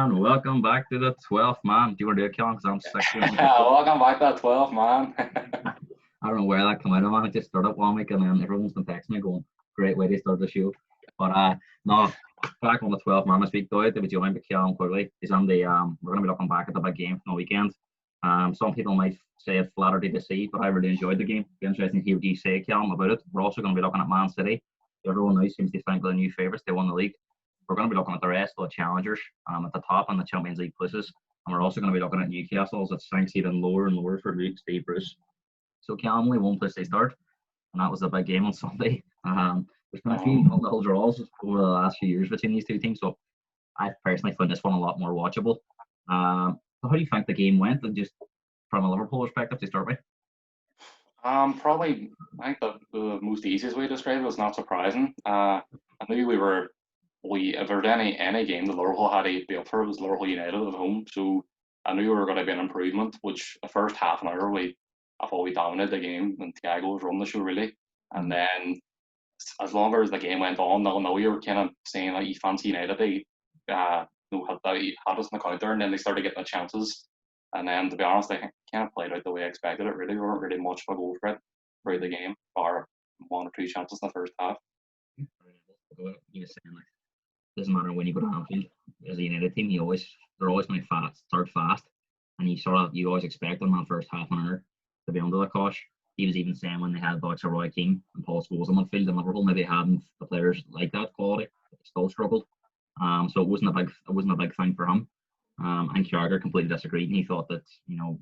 And welcome back to the 12th man. Do you want to do it, Calum? Because I'm sick. Welcome back to the 12th man. I don't know where that came out of, man. I just started one week and then everyone's been texting me going, great way to start the show. But no, back on the 12th man this week, though, to be joined by Calum Quigley. He's on the, we're going to be looking back at the big game from the weekend. Some people might say it's flattery to see, but I really enjoyed the game. It'd be interesting to hear what you say, Calum, about it. We're also going to be looking at Man City. Everyone now seems to think they're the new favourites. They won the league. We're going to be looking at the rest of the challengers at the top and the Champions League places. And we're also going to be looking at Newcastle as it sinks even lower and lower for Steve Bruce. So Calum, only one place they start, and that was the big game on Sunday. There's been a few little draws over the last few years between these two teams, so I personally found this one a lot more watchable. So how do you think the game went, and just from a Liverpool perspective to start with? Probably, I think the most easiest way to describe it was not surprising. I knew if there was any game that Liverpool had to be up for, it was Liverpool United at home. So I knew we were going to be an improvement, which the first half an hour, I thought we dominated the game and Thiago was running the show really. And then as longer as the game went on, now you were kind of saying like you fancy United, they had us in the counter and then they started getting the chances. And then to be honest, I kind of played out the way I expected it really. We weren't really much of a goal threat throughout the game, or one or two chances in the first half. You were saying like, doesn't matter when you go to Anfield as a United team, they're always going to start fast, and you always expect them that first half an hour to be under the cosh. He was even saying when they had Dutch or Roy Keane and Paul Scholes on midfield in Liverpool, maybe hadn't the players like that quality, but they still struggled. So it wasn't a big thing for him. And Carragher completely disagreed, and he thought that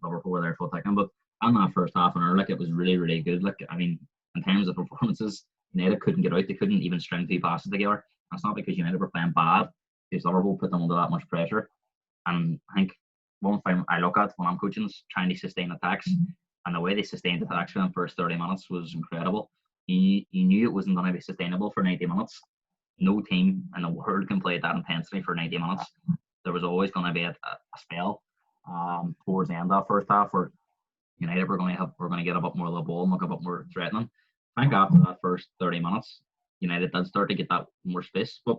Liverpool were there for taking. But on that first half an hour, it was really, really good. In terms of performances, United couldn't get out. They couldn't even string two passes together. That's not because United were playing bad, because Liverpool put them under that much pressure. And I think one thing I look at when I'm coaching is trying to sustain attacks. And the way they sustained attacks in the first 30 minutes was incredible. You knew it wasn't going to be sustainable for 90 minutes. No team in the world can play at that intensity for 90 minutes. There was always going to be a spell towards the end of that first half where United were going to get a bit more of the ball and look a bit more threatening. I think after that first 30 minutes, United did start to get that more space. But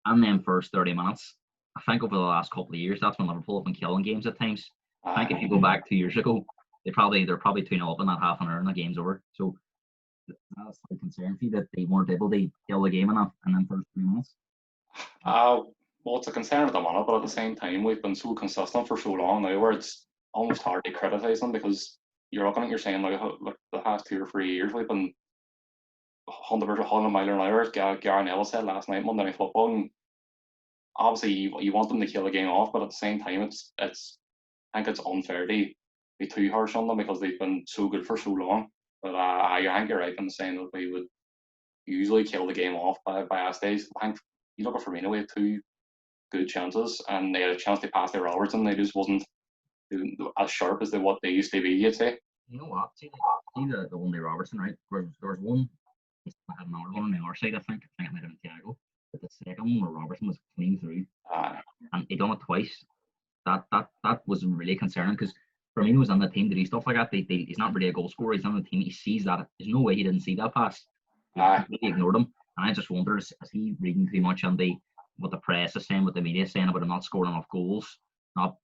and then first 30 minutes, I think over the last couple of years, that's when Liverpool have been killing games at times. I think if you go back 2 years ago, they're probably 2-0 up in that half an hour and the game's over. So that's a concern for you that they weren't able to kill the game enough in the first 3 minutes. Well, it's a concern at the moment, but at the same time, we've been so consistent for so long now where it's almost hard to criticise them, because you're saying like the past 2 or 3 years we've been 100 mile an hour. Gary Neville said last night Monday Night Football, and obviously you want them to kill the game off, but at the same time I think it's unfair to be too harsh on them because they've been so good for so long. But I think you're right in saying that we would usually kill the game off by our stage. I think you look at Firmino, we had 2 good chances, and they had a chance to pass to Robertson. They just wasn't as sharp as what they used to be, you'd say. You know what? See the one day Robertson, right? There was one, I had another one on the other side, I think it might have been Thiago. But the second one where Robertson was clean through, and he done it twice. That was really concerning, because Firmino was on the team to do stuff like that. He's not really a goal scorer. He's on the team. He sees that. There's no way he didn't see that pass. He completely ignored him. And I just wonder, is he reading too much on what the press is saying, what the media is saying about him not scoring enough goals, not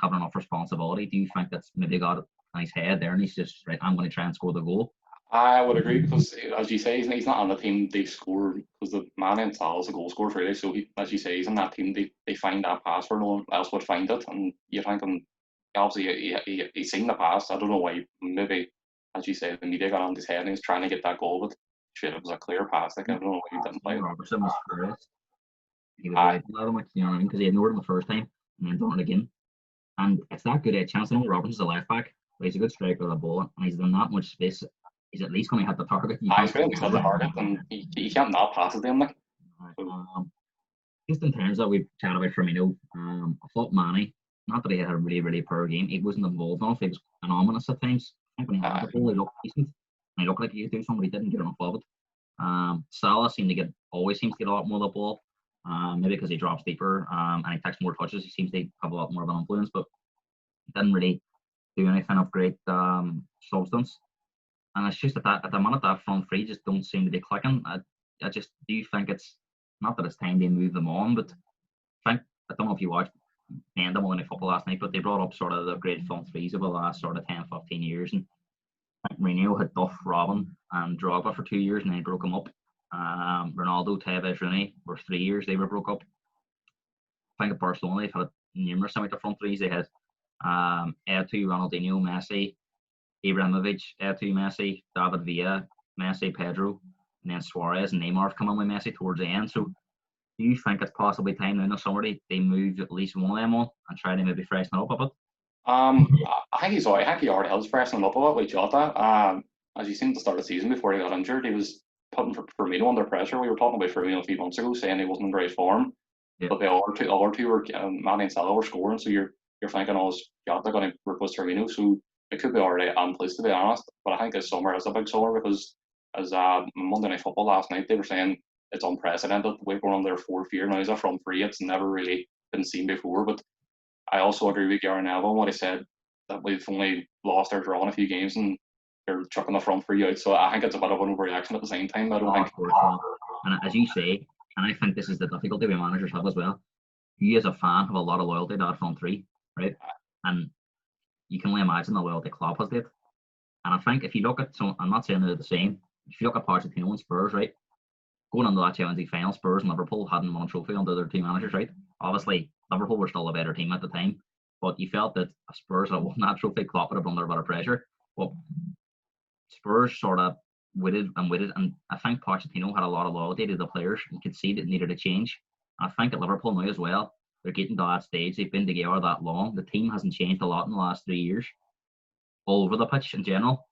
having enough responsibility? Do you think that's maybe got it in his head there, and he's just right, I'm going to try and score the goal? I would agree, because as you say, he's not on the team they score, because the man in Sal is a goal scorer really. So as you say, he's in that team. They find that pass where no one else would find it, and you think obviously he's seen the pass. I don't know why. Maybe as you say, the media got on his head and he's trying to get that goal, but shit, it was a clear pass. Like I don't know why he didn't play it. Robertson was furious. He was right at him, you know what I mean? Because he ignored him the first time and then done it again. And it's that good a chance. I know Robertson's a left back, but he's a good striker of the ball, and he's done that much space. He's at least going to hit the target. He's going to hit the target, and he can't not pass it to him. Like. Just in terms of we've chatted about Firmino, I thought Manny, not that he had a really, really poor game, he wasn't involved enough. He was anomalous at times. I think when he had the ball, he looked decent. And he looked like he could do something, he didn't get enough of it. Salah always seems to get a lot more of the ball. Maybe because he drops deeper and he takes more touches, he seems to have a lot more of an influence, but he didn't really do anything of great substance. And it's just at the minute that front three just don't seem to be clicking. I just do think it's not that it's time to move them on, but I don't know if you watched end them on the football last night, but they brought up sort of the great front threes of the last sort of 10, 15 years. And I think Mourinho had Duff, Robin, and Drogba for 2 years, and then broke them up. Ronaldo, Tevez, Rooney were 3 years, they were broke up. I think at Barcelona, they've had numerous amount of front threes. They had Eto'o, Ronaldinho, Messi, Ibrahimovic, Eto'o, Messi, David Villa, Messi, Pedro, and then Suarez and Neymar have come in with Messi towards the end. So do you think it's possibly time now in the summer they move at least one of them on and try to maybe freshen it up a bit? I think he already has freshened up a bit with Jota. As you seen at the start of the season before he got injured, he was putting Firmino under pressure. We were talking about Firmino a few months ago, saying he wasn't in great form. Yeah. But the other two were Mane and Salah were scoring, so you're thinking, oh, is Jota going to replace Firmino? So it could be already on place, to be honest. But I think this summer is a big summer because as Monday Night Football last night, they were saying it's unprecedented. We're going on their fourth year now. He's a front three. It's never really been seen before. But I also agree with Gary Neville on what he said, that we've only lost or drawn a few games and they're chucking the front three out. So I think it's a bit of an overreaction at the same time. I don't think. And as you say, and I think this is the difficulty we managers have as well. You as a fan have a lot of loyalty to that front three, right? And you can only imagine the loyalty Klopp has did. And I think if you look at I'm not saying they're the same. If you look at Pochettino and Spurs, right? Going into that Champions League final, Spurs and Liverpool hadn't won a trophy under their two managers, right? Obviously, Liverpool were still a better team at the time, but you felt that Spurs had won that trophy, Klopp would have been under a bit of pressure. But Spurs sort of waited, and I think Pochettino had a lot of loyalty to the players. You could see that it needed a change. I think at Liverpool now as well, they're getting to that stage. They've been together that long. The team hasn't changed a lot in the last 3 years. All over the pitch in general,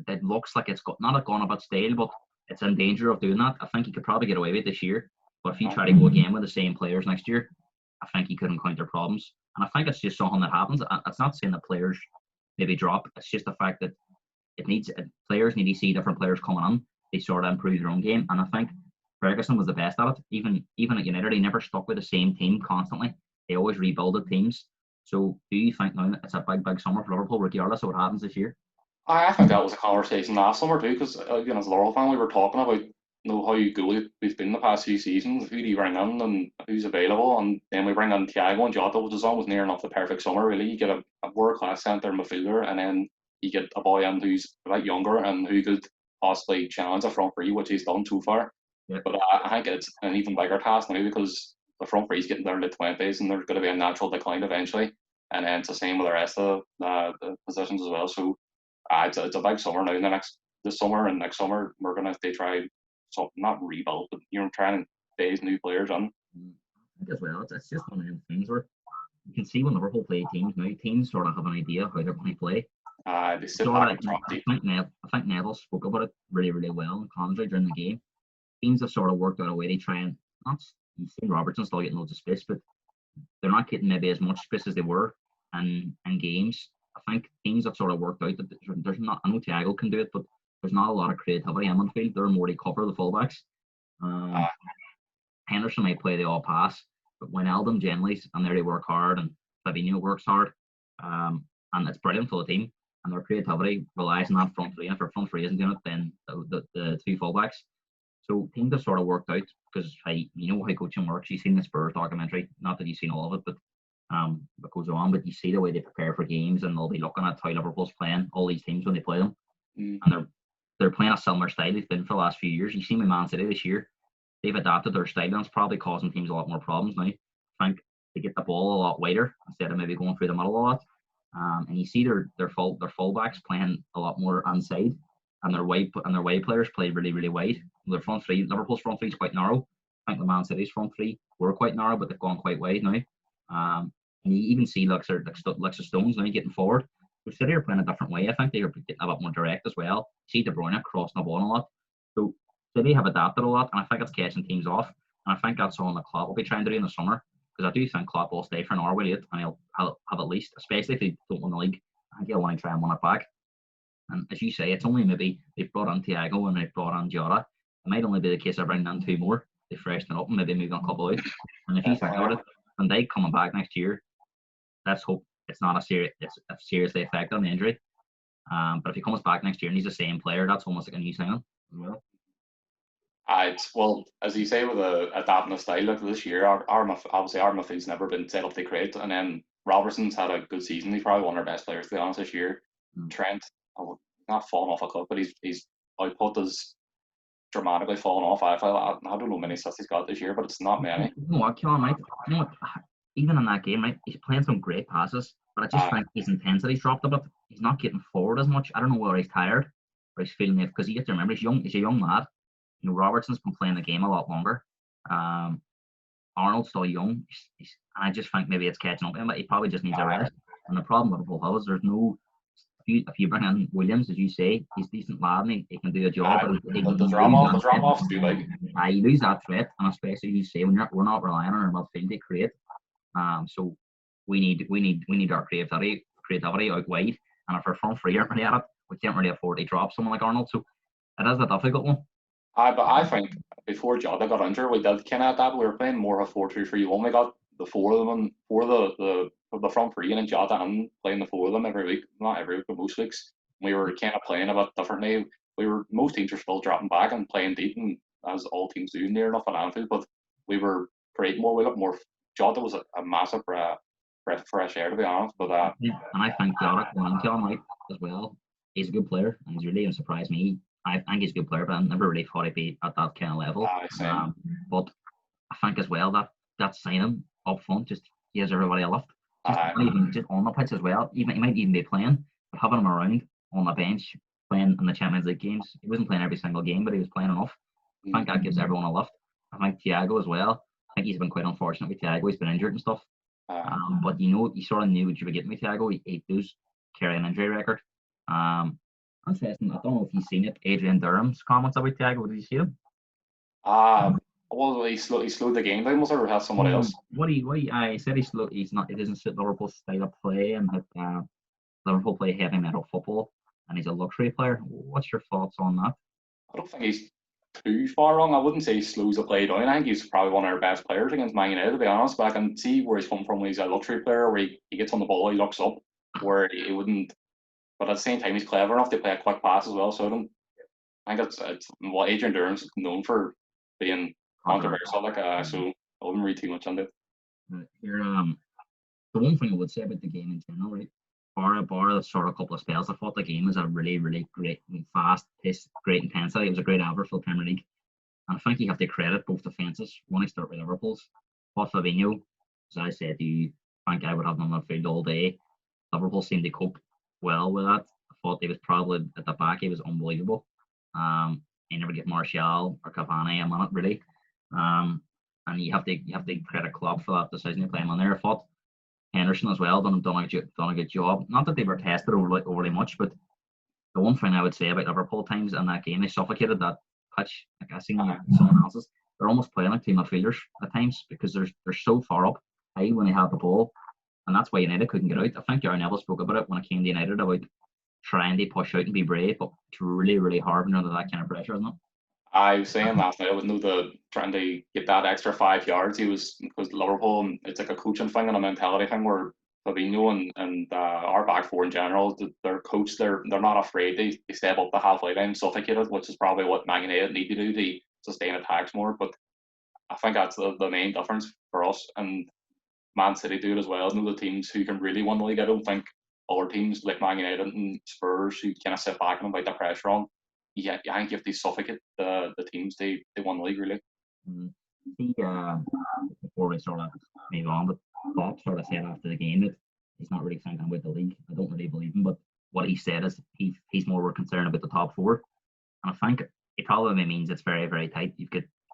it looks like it's not gone a bit stale, but it's in danger of doing that. I think you could probably get away with it this year, but if you try to go again with the same players next year, I think you could encounter problems. And I think it's just something that happens. It's not saying that players maybe drop. It's just the fact that players need to see different players coming on. They sort of improve their own game, and I think Ferguson was the best at it. Even at United, he never stuck with the same team constantly. They always rebuilded teams. So do you think now it's a big summer for Liverpool, regardless of what happens this year? I think that was a conversation last summer too, because again, as a Laurel fan, we were talking about how good we've been the past few seasons, who do you bring in and who's available, and then we bring in Thiago and Jota, which is almost near enough the perfect summer, really. You get a world-class centre midfielder, and then you get a boy in who's a bit younger and who could possibly challenge a front three, which he's done so far. Yep. But I think it's an even bigger task now because the front three's getting down to 20s and there's going to be a natural decline eventually. And then it's the same with the rest of the positions as well. So it's a big summer now. This summer and next summer, we're going to try something, not rebuild, but trying to phase new players in. I think as well, it's just one of those things where you can see when Liverpool play teams now, teams sort of have an idea how they're going to play. They sit back I think Neville spoke about it really, really well in commentary during the game. Teams have sort of worked out a way to try and you've seen Robertson still getting loads of space, but they're not getting maybe as much space as they were in games. I think teams have sort of worked out that there's not. I know Thiago can do it, but there's not a lot of creativity in midfield. They're more to cover the fullbacks. Henderson might play the all pass, but when Eldon generally and they work hard and Fabinho works hard, and it's brilliant for the team. And their creativity relies on that front three. And if their front three isn't doing it, then the two fullbacks. So teams have sort of worked out because you know how coaching works. You've seen the Spurs documentary, not that you've seen all of it, but that goes on. But you see the way they prepare for games, and they'll be looking at how Liverpool's playing all these teams when they play them, and they're playing a similar style they've been for the last few years. You see with Man City this year, they've adapted their style, and it's probably causing teams a lot more problems now. I think they get the ball a lot wider instead of maybe going through the middle a lot. And you see their fullbacks playing a lot more inside, and their wide players play really, really wide. Their front three, Liverpool's front three is quite narrow. I think the Man City's front three were quite narrow, but they've gone quite wide now. And you even see like Stones now getting forward. So City are playing a different way. I think they are getting a bit more direct as well. You see De Bruyne crossing the ball a lot. So City have adapted a lot, and I think it's catching teams off. And I think that's something that Klopp will be trying to do in the summer. Because I do think Klopp will stay for an hour with it, and he'll have at least, especially if they don't win the league, I think he'll want to try and win it back. And as you say, it's only maybe they've brought on Thiago and they've brought on Jota. It might only be the case of bringing in two more. They freshen it up and maybe move on a couple out. And if you think about it, Van Dijk coming back next year, let's hope it's not seriously affected on the injury. But if he comes back next year and he's the same player, that's almost like a new signing as well. Well, as you say, with adapting the style like this year, obviously our midfield's never been set up to create, and then Robertson's had a good season. He's probably one of our best players, to be honest, this year. Mm. Trent, not fallen off a cliff, but he's output has dramatically fallen off. I don't know many assists he's got this year, but it's not many. You know what, Calum, right? You know what? Even in that game, right, he's playing some great passes, but I just think his intensity's dropped a bit. He's not getting forward as much. I don't know whether he's tired or he's feeling it, because you have to remember he's a young lad. You know, Robertson's been playing the game a lot longer. Arnold's still young, and I just think maybe it's catching up to him, but he probably just needs a rest. And the problem with Liverpool is there's no. If you bring in Williams, as you say, he's a decent lad and he can do a job. But the drop off's too big. You lose that threat, and especially you say when we're not relying on our midfield to create. So we need our creativity out wide. And if we're front three aren't really at it, we can't really afford to drop someone like Arnold. So it is a difficult one. But I think before Jota got injured, we did kind of adapt. We were playing more of a 4-2-3-1. We got the four of them, the front three, and then Jota and playing the four of them every week. Not every week, but most weeks. We were kind of playing a bit differently. Most teams are still dropping back and playing deep, and as all teams do near enough at Anfield. But we were creating more. We looked more. Jota was a massive breath of fresh air, to be honest. But yeah, and I think Jota right as well. He's a good player, and he's really surprised me. I think he's a good player, but I never really thought he'd be at that kind of level. But I think as well that signing up front just gives everybody a lift. Not even just on the pitch as well. He might even be playing, but having him around on the bench, playing in the Champions League games. He wasn't playing every single game, but he was playing enough. I think that gives everyone a lift. I think Thiago as well. I think he's been quite unfortunate with Thiago. He's been injured and stuff. But you sort of knew what you were getting with Thiago. He does carry an injury record. Interesting. I don't know if you've seen it. Adrian Durham's comments about Thiago. Did you see them? Well, he slowed the game down, was it, or has someone else? I said he's slow. He's not. It doesn't suit Liverpool's style of play, and that Liverpool play heavy metal football, and he's a luxury player. What's your thoughts on that? I don't think he's too far wrong. I wouldn't say he slows the play down. I think he's probably one of our best players against Man United, to be honest. But I can see where he's come from when he's a luxury player, where he gets on the ball, he looks up, where he wouldn't. But at the same time, he's clever enough to play a quick pass as well. So I think it's what Adrian Durham's known for, being controversial. So I wouldn't read too much into it. Here, the one thing I would say about the game in general, right? Bar the sort of couple of spells, I thought the game was a really, really great, fast paced, great intensity. It was a great average for the Premier League. And I think you have to credit both defences. When I start with Liverpool's, but Fabinho, as I said to you, I think I would have them on the field all day. Liverpool seemed to cope well with that. I thought he was probably at the back, he was unbelievable. You never get Martial or Cavani a minute really. And you have to credit Klopp for that decision to play him on there. I thought Henderson as well done a good job. Not that they were tested overly much, but the one thing I would say about Liverpool times in that game, they suffocated that pitch. Like I seen someone else's, they're almost playing like team midfielders at times because they're so far up high when they have the ball, and that's why United couldn't get out. I think Gary Neville spoke about it when it came to United about trying to push out and be brave, but it's really, really hard under that kind of pressure, isn't it? I was saying last night, I was trying to get that extra 5 yards. Because Liverpool, it's like a coaching thing and a mentality thing where Fabinho and our back four in general, their coach, they're not afraid to step up the halfway line, suffocate it, which is probably what Man United need to do to sustain attacks more. But I think that's the main difference for us, and Man City do it as well. The teams who can really win the league. I don't think other teams like Man United and Spurs who kind of sit back and invite the pressure on. Yeah, I think you have to suffocate the teams they won the league really. Before we sort of move on, but Klopp sort of said after the game that he's not really thinking about the league. I don't really believe him, but what he said is he's more concerned about the top four, and I think it probably means it's very, very tight.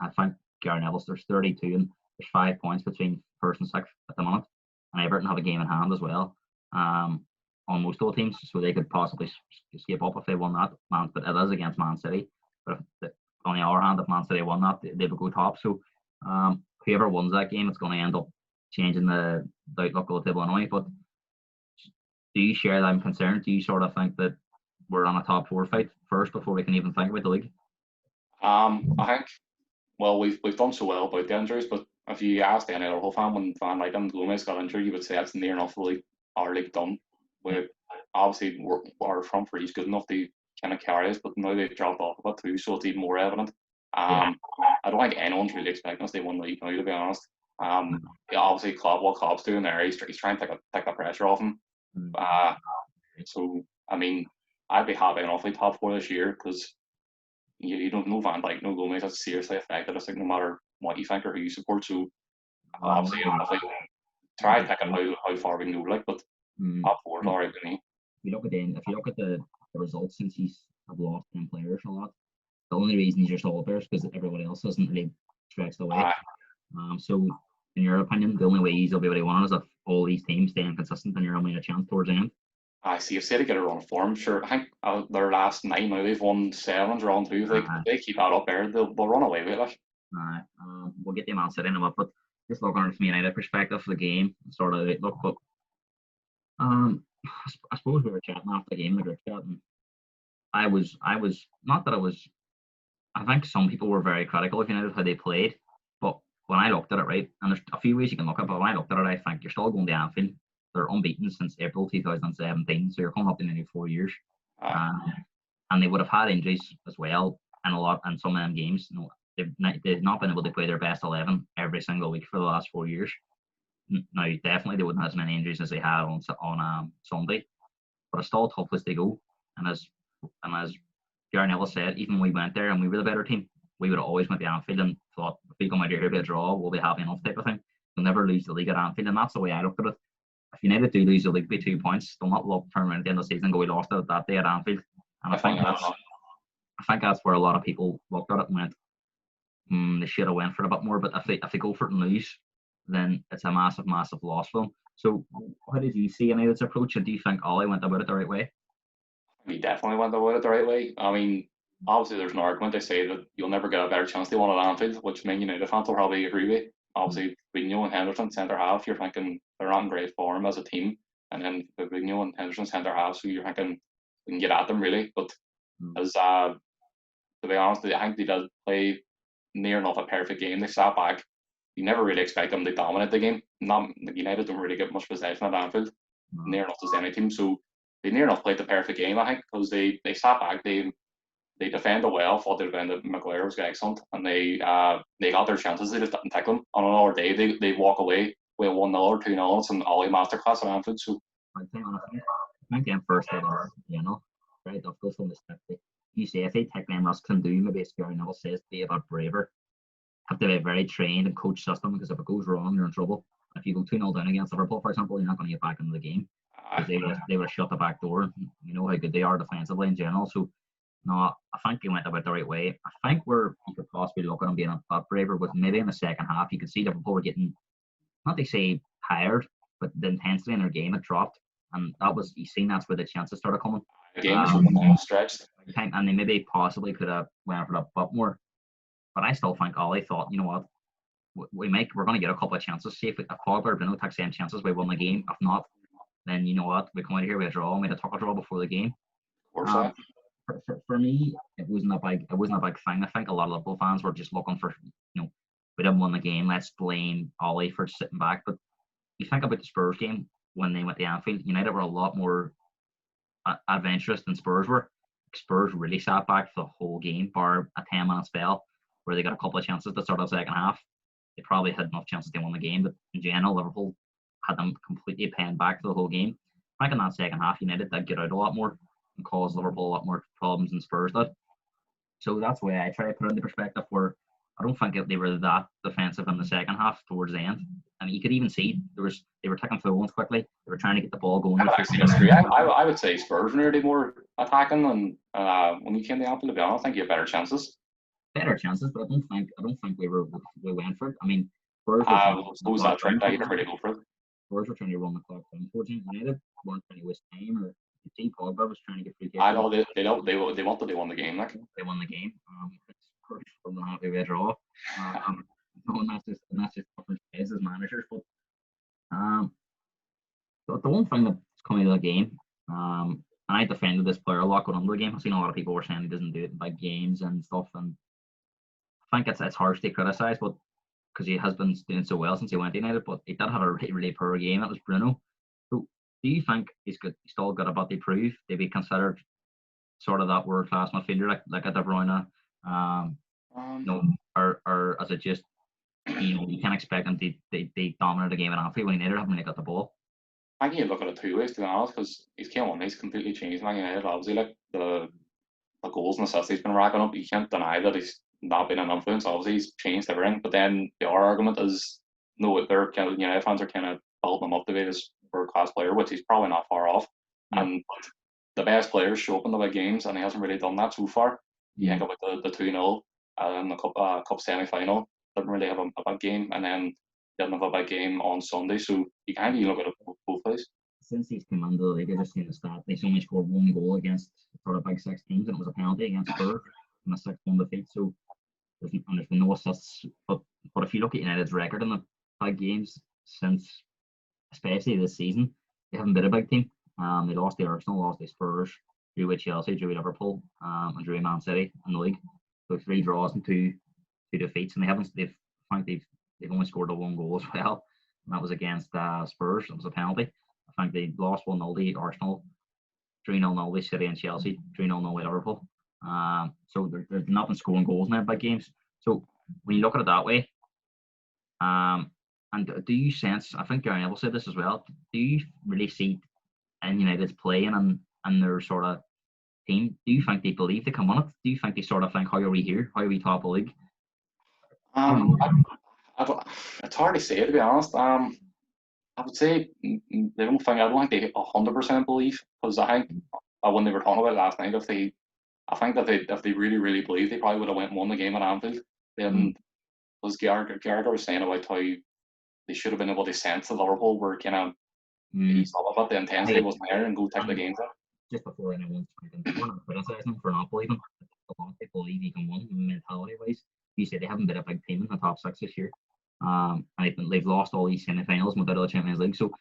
I think Gary Neville's there's 32 and there's 5 points between first and sixth at the moment, and Everton have a game in hand as well. On most of the teams, so they could possibly escape up if they won that. But it is against Man City. But on the other hand, if Man City won that, they would go top. So whoever wins that game, it's going to end up changing the outlook of the table anyway. But do you share that concern? Do you sort of think that we're on a top four fight first before we can even think about the league? I think, well, we've done so well about the injuries, but if you asked any Liverpool fan when Van Dijk and Gomez got injured, you would say that's near enough our league done. Obviously our front three is good enough to kind of carry us, but now they've dropped off a bit too, so it's even more evident. Yeah. I don't think anyone's really expecting us to win the league now, to be honest. Yeah, obviously, what Klopp's doing there, he's trying to take the pressure off him. Mm. So, I mean, I'd be happy enough with top four this year because you don't know Van Dijk, no Gomez, that's seriously affected us, like, no matter what you think or who you support. So, obviously, try to take it how far we can go, like, but Mm. top four is alright with me. If you look at the results since he's have lost 10 players a lot, the only reason he's your solo players because everybody else hasn't really stretched away. So, in your opinion, the only way he's will be able to win is if all these teams stay inconsistent and you're only a chance towards the end. I see if City get a run of form, sure. I think their last 9 now they've won 7 drawn 2. Like if they keep that up there, they'll run away with it. We'll get the Man City in a bit, but just looking from United perspective of the game, sort of outlook. But I suppose we were chatting after the game in the group chat, and I was not that I was. I think some people were very critical of United how they played, but when I looked at it, right, and there's a few ways you can look at it, but when I looked at it, I think you're still going to Anfield. They're unbeaten since April 2017, so you're coming up to nearly 4 years. And they would have had injuries as well in some of them games. You know, they've not been able to play their best 11 every single week for the last 4 years. Now, definitely they wouldn't have as many injuries as they had on Sunday, but it's still a tough place to go. And as Gary Neville said, even when we went there and we were the better team, we would have always went to Anfield and thought, if we come out here with a draw, we'll be happy enough type of thing. We'll never lose the league at Anfield, and that's the way I looked at it. If United do lose the league by 2 points, they'll not look turn around at the end of the season and go, we lost it that day at Anfield. And I think that's where a lot of people looked at it and went, they should have went for it a bit more. But if they go for it and lose, then it's a massive, massive loss for them. So how did you see United's approach, and do you think Ollie went about it the right way? He definitely went about it the right way. I mean, obviously there's an argument they say that you'll never get a better chance they won at Anfield, which Man United fans will probably agree with. Obviously, Fabinho and Henderson centre half, you're thinking they're not in great form as a team, and then Fabinho and Henderson centre half, so you're thinking we can get at them really. But as to be honest, I think they did play near enough a perfect game. They sat back. You never really expect them to dominate the game. Not the United don't really get much possession at Anfield, near enough as any team. So they near enough played the perfect game, I think, because they sat back. They defended well. Thought they defended. Maguire was excellent, and they got their chances. They just didn't take them. On another day, they walk away with 1-0 or 2-0. It's an Ollie masterclass at Anfield. So I think them first are, very difficult from the start. You say if they take them risks and do, maybe as Gary Neville says, be about braver. Have to be a very trained and coached system, because if it goes wrong, you're in trouble. If you go 2-0 down against Liverpool, for example, you're not going to get back into the game, because they would have shut the back door. You know how good they are defensively in general. So no, I think he went about the right way. I think where you could possibly look at him being a bit braver was maybe in the second half. You could see Liverpool were getting, not to say tired, but the intensity in their game had dropped, and you've seen that's where the chances started coming. The game was stretched, and they maybe possibly could have went for a bit more. But I still think Ollie thought, you know what, we're going to get a couple of chances. See if Pogba or Bruno take 10 chances, we won the game. If not, then you know what, we come out here with a draw. We had a draw before the game. For me, it wasn't a big thing. I think a lot of Liverpool fans were just looking for, we didn't win the game, let's blame Ollie for sitting back. But you think about the Spurs game when they went to Anfield, United were a lot more adventurous than Spurs were. Spurs really sat back for the whole game, bar a 10-minute spell where they got a couple of chances to start the second half. They probably had enough chances to win the game, but in general, Liverpool had them completely penned back for the whole game. I think in that second half, United did get out a lot more and cause Liverpool a lot more problems than Spurs did. So that's why I try to put it into perspective, where I don't think they were that defensive in the second half towards the end. I mean, you could even see they were taking full ones quickly. They were trying to get the ball going. I would say Spurs were nearly more attacking, and when you came to Anfield, to be honest, I think you had better chances. But I don't think we went for it. I mean, Spurs were trying to go for it. Spurs were trying to run the clock down towards United, weren't trying to waste time, or you see Pogba was trying to get free kicks. I know they wanted to win the game. Like they won the game. Spurs were not happy with a draw. And that's just different phases as managers. But the one thing that's coming to the game, and I defended this player a lot going under the game. I've seen a lot of people were saying he doesn't do it in big games and stuff, and I think it's harsh to criticise, but because he has been doing so well since he went to United, but he did have a really poor game. That was Bruno. So do you think he's still got a bit to prove to be considered sort of that world class midfielder like a De Bruyne, You know, or is it just you can't expect them to dominate the game at Anfield when United haven't really got the ball? I think you look at it two ways, to be honest, because he's came on, he's completely changed Man United. Obviously, like the goals and assists he's been racking up, you can't deny that he's not been an influence. Obviously, he's changed everything. But then the other argument is, no, they're kind of United fans are kind of building him up to be this world class player, which he's probably not far off. Yeah. And the best players show up in the big games, and he hasn't really done that so far. You think about the 2-0 in the cup semi final, didn't really have a big game, and then didn't have a big game on Sunday. So you kind of look at it both ways. Since he's come into the league, I just seen the stat. He's only scored one goal against sort of big six teams, and it was a penalty against Spurs in a 6-1 defeat. So there's been no assists. But if you look at United's record in the big games since, especially this season, they haven't been a big team. They lost to Arsenal, lost to Spurs, drew with Chelsea, drew with Liverpool, and drew with Man City in the league. So 3 draws and two defeats, and they've only scored a 1 goal as well, and that was against Spurs. It was a penalty. I think they lost 1-0 to Arsenal, 3-0 to City and Chelsea, 3-0 with Liverpool. So they're not been scoring goals in their big games. So when you look at it that way, and do you sense? I think Gary Neville said this as well. Do you really see in United's playing and their sort of team? Do you think they believe they can win it? Do you think they sort of think, how are we here? How are we top of the league? It's hard to say, to be honest. I would say I don't think they 100% believe, because I think when they were talking about it last night, I think that if they really really believe, they probably would have went and won the game at Anfield. Then was Gallagher was saying about how they should have been able to sense that Liverpool were kind of eased up a bit, the intensity wasn't there, and go take the games out. Just before anyone's we're not criticising them for not believing. A lot of people believe he can win mentality wise. You say they haven't been a big team in the top 6 this year. And they've lost all these semi-finals without the Champions League, so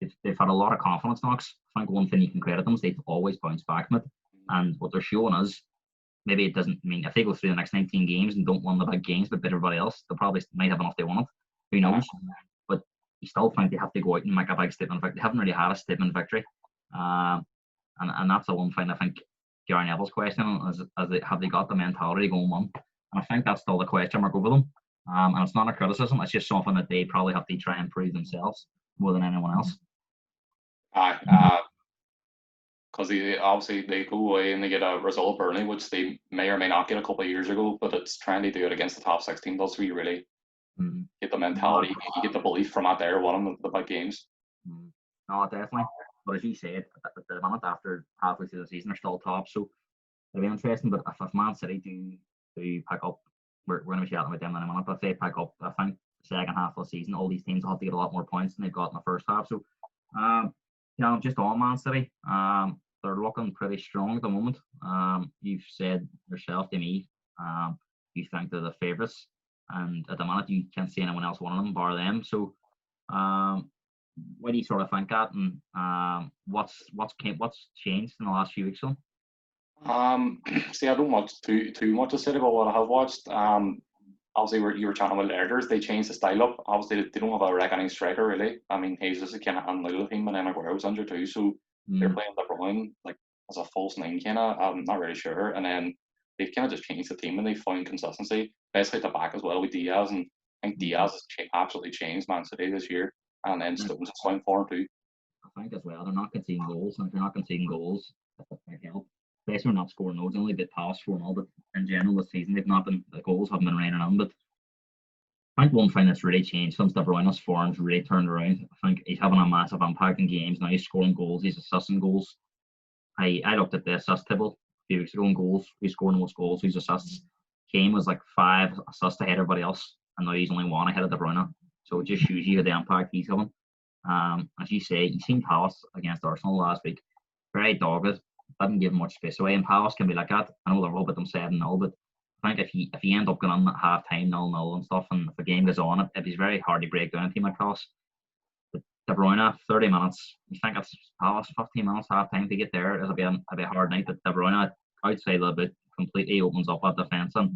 they've had a lot of confidence knocks. I think one thing you can credit them is they've always bounced back from it, and what they're showing us, maybe it doesn't mean if they go through the next 19 games and don't win the big games but beat everybody else, they probably might have enough they want it. Who knows? But you still think they have to go out and make a big statement victory. They haven't really had a statement victory, and that's the one thing I think Gary Neville's question is have they got the mentality to go and win? And I think that's still the question mark over them. And it's not a criticism, it's just something that they probably have to try and prove themselves more than anyone else. Because obviously they go away and they get a result of Burnley, which they may or may not get a couple of years ago, but it's trying to do it against the top 16. That's where you really get the mentality, you get the belief from out there winning the big games. No, definitely. But as you said, at the minute after halfway through the season, they're still top, so it'll be interesting. But if Man City do pick up, we're going to be chatting about them in a minute, but if they pick up, I think the second half of the season, all these teams will have to get a lot more points than they've got in the first half. So, just on Man City, they're looking pretty strong at the moment. You've said yourself to me, you think they're the favourites, and at the minute you can't see anyone else winning them bar them. So, what do you sort of think that, and what's changed in the last few weeks? See, I don't watch too much of City, but what I have watched, obviously you were chatting about Erders, they changed the style up. Obviously they don't have a reckoning striker really. I mean, Jesus is kind of handling the team, and then Aguero's injured too, so they're playing De Bruyne like as a false 9 kind of. I'm not really sure, and then they've kind of just changed the team and they found consistency, basically at the back as well with Diaz, and I think Diaz has absolutely changed Man City this year, and then Stones is going for him too. I think as well they're not conceding goals, and if you're not conceding goals, that's a big help. Especially not scoring loads, only a bit past 4-0, but in general this season the goals haven't been raining on. But I think one thing that's really changed since De Bruyne's form's really turned around, I think he's having a massive impact in games. Now he's scoring goals, he's assisting goals. I looked at the assist table a few weeks ago in goals, who's scoring the most goals, who's assists. Kane was like 5 assists ahead of everybody else, and now he's only 1 ahead of De Bruyne. So it just shows you the impact he's having. As you say, you've seen Palace against Arsenal last week, very dogged. Didn't give much space away, and Palace can be like that. I know they're all about them 7-0, but I think if you end up going on at half time 0-0 and stuff, and if the game goes on, it'd be very hard to break down a team like Palace. But De Bruyne, 30 minutes. You think it's Palace 15 minutes half time to get there? It'll be a hard night. But De Bruyne outside the bit completely opens up our defence and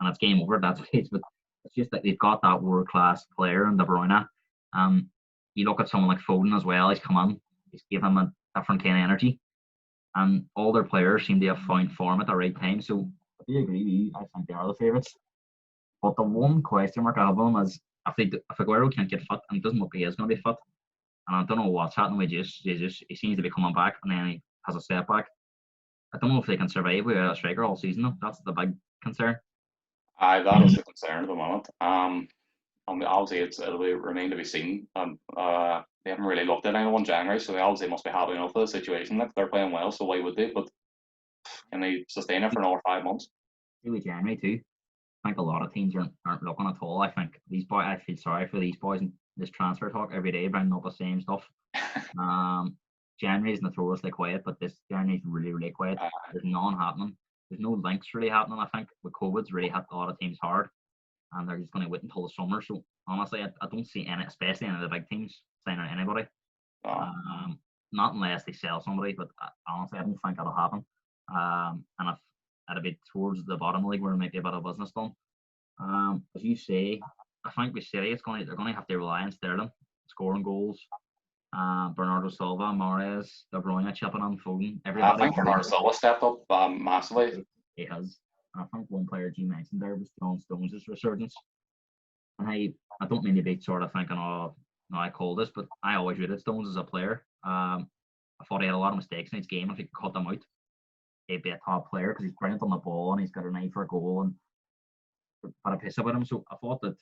it's game over at that stage. But it's just that they've got that world class player in De Bruyne. You look at someone like Foden as well. He's come on. He's given him a different kind of energy, and all their players seem to have found form at the right time. So do agree with you. I think they are the favourites. But the one question mark I have on them is if Aguero can't get fit, and it doesn't look like he is going to be fit, and I don't know what's happening with Jesus. He seems to be coming back, and then he has a setback. I don't know if they can survive without a striker all season, though. That's the big concern. Aye, that is the concern at the moment. Obviously it'll remain to be seen. They haven't really looked at anyone in January, so they obviously must be happy enough with the situation. Like, they're playing well, so why would they? But can they sustain it for another 5 months? With January too. I think a lot of teams aren't looking at all. I think these boys. I feel sorry for these boys in this transfer talk every day, bringing up the same stuff. January is notoriously quiet, but this January is really, really quiet. There's none happening. There's no links really happening. I think with COVID's really hit a lot of teams hard, and they're just going to wait until the summer. So honestly, I don't see any, especially any of the big teams, signing anybody. Not unless they sell somebody, but honestly, I don't think that'll happen. And if it'll be towards the bottom of the league where it might be a bit of business done. As you say, I think with City, they're going to have to rely on Sterling scoring goals. Bernardo Silva, Mahrez, De Bruyne, chipping on Foden. Everybody. I think Bernardo Silva stepped up massively. He has. I think one player you mentioned there was John Stones' resurgence. And I don't mean to be sort of thinking, oh, no, I call this, but I always rated Stones as a player. I thought he had a lot of mistakes in his game. If he could cut them out, he'd be a top player because he's brilliant on the ball and he's got an eye for a goal and had a piss about him. So I thought that